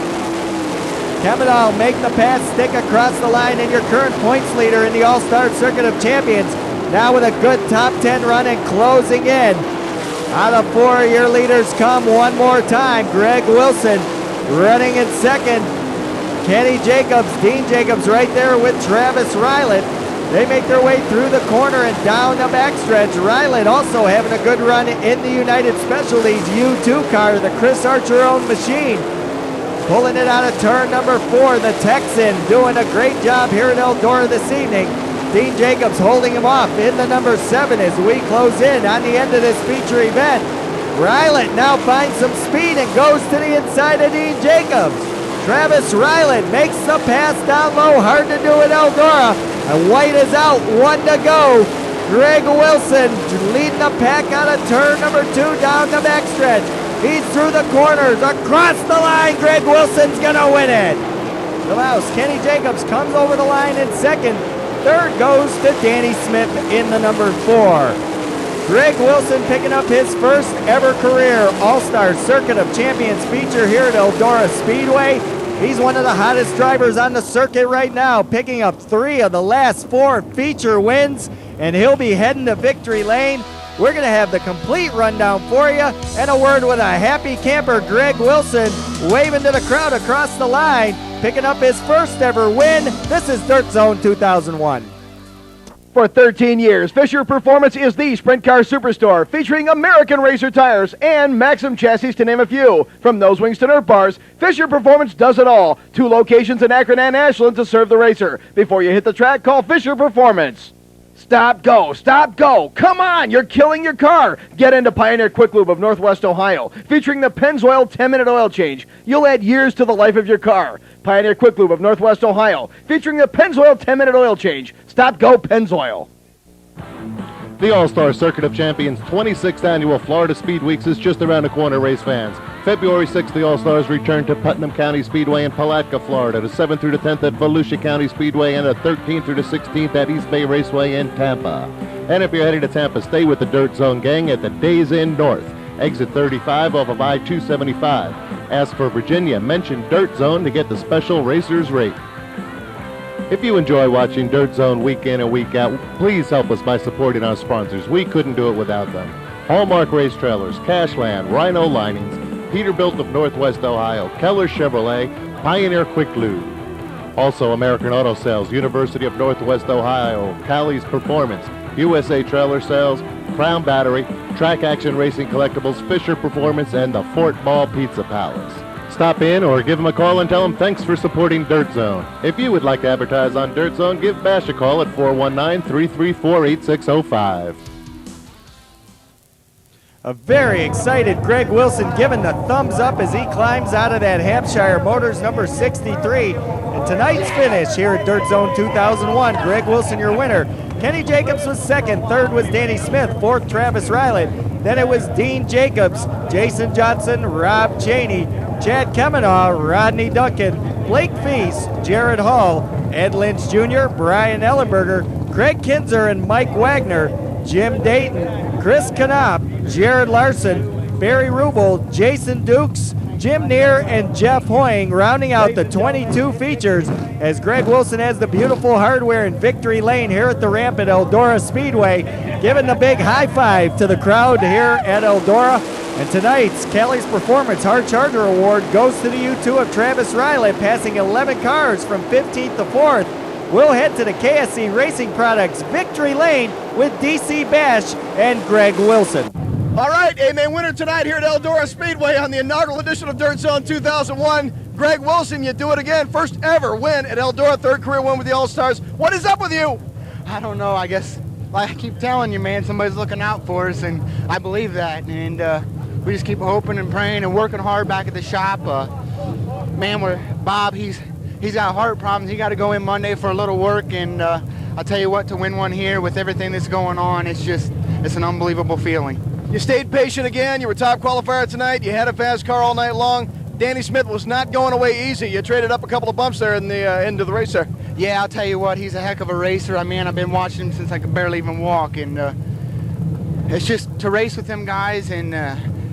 Kemmenaugh make the pass, stick across the line, and your current points leader in the All-Star Circuit of Champions, now with a good top 10 run and closing in. Out of 4, your leaders come one more time. Greg Wilson running in second. Kenny Jacobs, Dean Jacobs right there with Travis Rylett. They make their way through the corner and down the backstretch. Rylett also having a good run in the United Specialties U2 car, the Chris Archer-owned machine. Pulling it out of turn number 4, the Texan doing a great job here at Eldora this evening. Dean Jacobs holding him off in the number 7 as we close in on the end of this feature event. Rylett now finds some speed and goes to the inside of Dean Jacobs. Travis Rylett makes the pass down low, hard to do at Eldora. And White is out, 1 to go. Greg Wilson leading the pack out of turn number 2 down the backstretch. He's through the corners, across the line. Greg Wilson's gonna win it. The mouse, Kenny Jacobs comes over the line in second. Third goes to Danny Smith in the number 4. Greg Wilson picking up his first ever career All-Star Circuit of Champions feature here at Eldora Speedway. He's one of the hottest drivers on the circuit right now, picking up 3 of the last 4 feature wins, and he'll be heading to victory lane. We're going to have the complete rundown for you, and a word with a happy camper, Greg Wilson, waving to the crowd across the line, picking up his first ever win. This is Dirt Zone 2001. For 13 years, Fisher Performance is the sprint car superstore, featuring American Racer tires and Maxim chassis, to name a few. From nose wings to nerf bars, Fisher Performance does it all. 2 locations in Akron and Ashland to serve the racer. Before you hit the track, call Fisher Performance. Stop, go, stop, go. Come on, you're killing your car. Get into Pioneer Quick Lube of Northwest Ohio, featuring the Pennzoil 10-minute oil change. You'll add years to the life of your car. Pioneer Quick Lube of Northwest Ohio, featuring the Pennzoil 10-minute oil change. Stop, go, Pennzoil. The All-Star Circuit of Champions 26th Annual Florida Speed Weeks is just around the corner, race fans. February 6th, the All-Stars return to Putnam County Speedway in Palatka, Florida, the 7th through the 10th at Volusia County Speedway, and the 13th through the 16th at East Bay Raceway in Tampa. And if you're heading to Tampa, stay with the Dirt Zone gang at the Days Inn North, exit 35 off of I-275. As for Virginia, mention Dirt Zone to get the special racer's rate. If you enjoy watching Dirt Zone week in and week out, please help us by supporting our sponsors. We couldn't do it without them. Hallmark Race Trailers, Cashland, Rhino Linings, Peterbilt of Northwest Ohio, Keller Chevrolet, Pioneer Quick Lube. Also American Auto Sales, University of Northwest Ohio, Callie's Performance, USA Trailer Sales, Crown Battery, Track Action Racing Collectibles, Fisher Performance, and the Fort Ball Pizza Palace. Stop in or give them a call and tell them thanks for supporting Dirt Zone. If you would like to advertise on Dirt Zone, give Bash a call at 419-334-8605. A very excited Greg Wilson giving the thumbs up as he climbs out of that Hampshire Motors number 63. And tonight's finish here at Dirt Zone 2001, Greg Wilson your winner. Kenny Jacobs was second, third was Danny Smith, fourth Travis Rylett. Then it was Dean Jacobs, Jason Johnson, Rob Cheney, Chad Kemmenaugh, Rodney Duncan, Blake Feast, Jared Hall, Ed Lynch Jr., Brian Ellenberger, Craig Kinzer and Mike Wagner, Jim Dayton, Chris Knopp, Jared Larson, Barry Rubel, Jason Dukes, Jim Neer, and Jeff Hoying rounding out the 22 features as Greg Wilson has the beautiful hardware in victory lane here at the ramp at Eldora Speedway, giving the big high five to the crowd here at Eldora. And tonight's Callie's Performance Hard Charger Award goes to the U2 of Travis Rylett, passing 11 cars from 15th to 4th. We'll head to the KSC Racing Products victory lane with DC Bash and Greg Wilson. All right, amen. Winner tonight here at Eldora Speedway on the inaugural edition of Dirt Zone 2001. Greg Wilson, you do it again. First ever win at Eldora, third career win with the All-Stars. What is up with you? I don't know. I guess, like I keep telling you, man, somebody's looking out for us, and I believe that. And we just keep hoping and praying and working hard back at the shop. Man, Bob, he's got heart problems. He got to go in Monday for a little work, and I'll tell you what, to win one here with everything that's going on, it's an unbelievable feeling. You stayed patient again. You were top qualifier tonight. You had a fast car all night long. Danny Smith was not going away easy. You traded up a couple of bumps there in the end of the race there. Yeah, I'll tell you what, he's a heck of a racer. I mean, I've been watching him since I could barely even walk, and it's just to race with them guys, and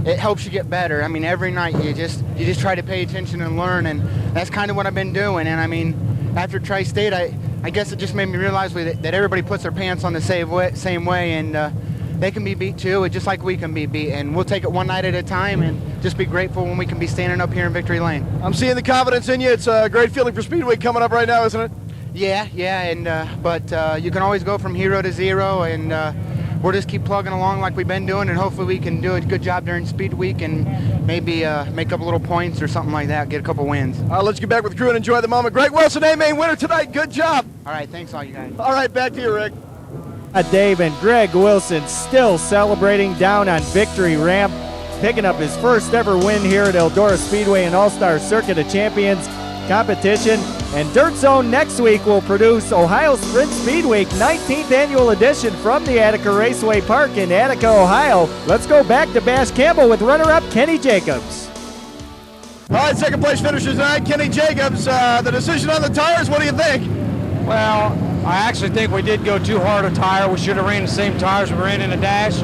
it helps you get better. I mean, every night you just try to pay attention and learn, and that's kind of what I've been doing. And I mean, after Tri-State, I guess it just made me realize that everybody puts their pants on the same way, and they can be beat too, just like we can be beat. And we'll take it one night at a time and just be grateful when we can be standing up here in Victory Lane. I'm seeing the confidence in you. It's a great feeling for Speedweek coming up right now, isn't it? Yeah, and but you can always go from hero to zero, and we'll just keep plugging along like we've been doing, and hopefully we can do a good job during Speed Week and maybe make up a little points or something like that, get a couple wins. Let's get back with the crew and enjoy the moment. Greg Wilson, A-Main winner tonight. Good job. All right, thanks all you guys. All right, back to you, Rick. Dave and Greg Wilson still celebrating down on Victory Ramp, picking up his first ever win here at Eldora Speedway and All-Star Circuit of Champions competition. And Dirt Zone next week will produce Ohio Sprint Speed Week 19th annual edition from the Attica Raceway Park in Attica, Ohio. Let's go back to Bash Campbell with runner-up Kenny Jacobs. All right, second place finisher tonight, Kenny Jacobs. The decision on the tires, what do you think? Well, I actually think we did go too hard a tire. We should have ran the same tires we ran in the dash.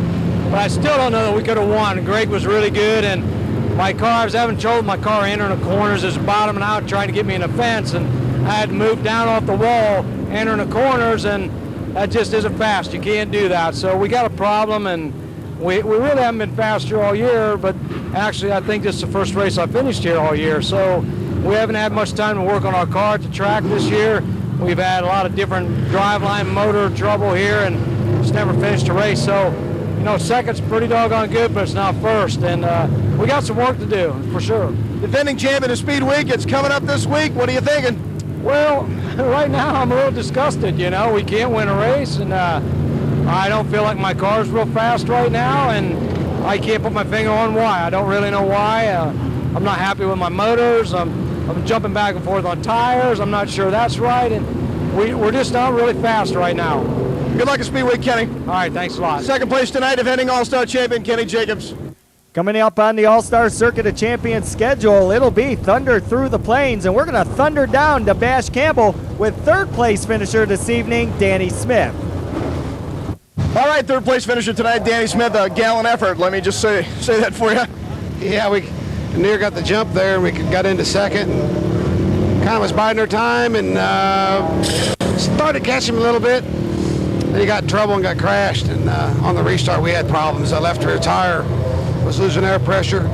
But I still don't know that we could have won. Greg was really good, and my car, I was having trouble with my car entering the corners. It was bottoming out, trying to get me in the fence, and I had to move down off the wall, entering the corners, and that just isn't fast. You can't do that. So we got a problem, and we really haven't been faster all year, but actually I think this is the first race I finished here all year. So we haven't had much time to work on our car at the track this year. We've had a lot of different driveline motor trouble here and just never finished a race. So, you know, second's pretty doggone good, but it's not first. And we got some work to do, for sure. Defending champion of Speed Week, it's coming up this week. What are you thinking? Well, right now I'm a little disgusted, you know. We can't win a race, and I don't feel like my car's real fast right now, and I can't put my finger on why. I don't really know why. I'm not happy with my motors. I'm jumping back and forth on tires. I'm not sure that's right, and we're just not really fast right now. Good luck at Speedweek, Kenny. All right, thanks a lot. Second place tonight, defending All-Star champion Kenny Jacobs. Coming up on the All-Star Circuit of Champions schedule, it'll be Thunder Through the Plains, and we're going to thunder down to Bash Campbell with third place finisher this evening, Danny Smith. All right, third place finisher tonight, Danny Smith, a gallant effort. Let me just say that for you. Yeah, we near got the jump there, and we got into second, and kind of was biding our time, and started to catch him a little bit. Then he got in trouble and got crashed, and on the restart we had problems. The left rear tire was losing air pressure.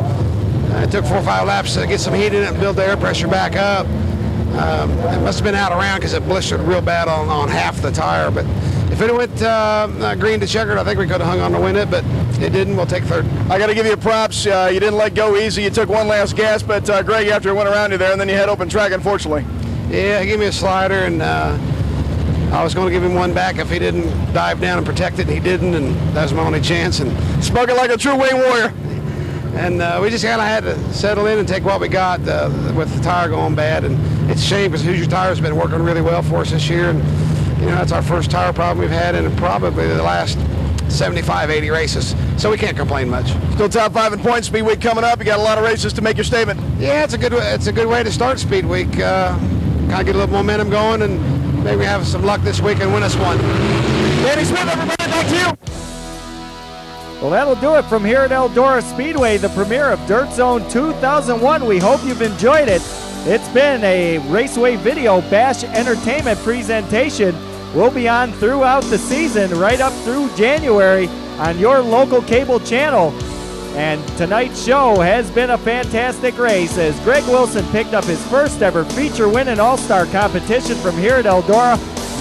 It took 4 or 5 laps to get some heat in it and build the air pressure back up. It must have been out around because it blistered real bad on half the tire, but if it went green to checkered, I think we could have hung on to win it, but it didn't. We'll take third. I got to give you props. You didn't let go easy. You took one last gas, but Greg, after it went around you there, and then you had open track, unfortunately. Yeah, he gave me a slider, and I was going to give him one back if he didn't dive down and protect it, and he didn't, and that was my only chance. And spoken like a true wing warrior. And we just kind of had to settle in and take what we got with the tire going bad. And it's a shame because Hoosier Tires has been working really well for us this year. And, you know, that's our first tire problem we've had in probably the last 75, 80 races. So we can't complain much. Still top 5 in points. Speed Week coming up. You got a lot of races to make your statement. Yeah, it's a good way to start Speed Week. Kind of get a little momentum going and maybe have some luck this week and win us one. Danny Smith, everybody, back to you. Well, that'll do it from here at Eldora Speedway, the premiere of Dirt Zone 2001. We hope you've enjoyed it. It's been a Raceway Video Bash Entertainment presentation. We'll be on throughout the season, right up through January, on your local cable channel. And tonight's show has been a fantastic race as Greg Wilson picked up his first ever feature win in All-Star competition from here at Eldora.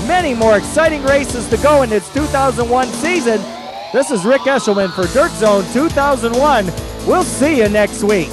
Many more exciting races to go in its 2001 season. This is Rick Eshelman for Dirt Zone 2001. We'll see you next week.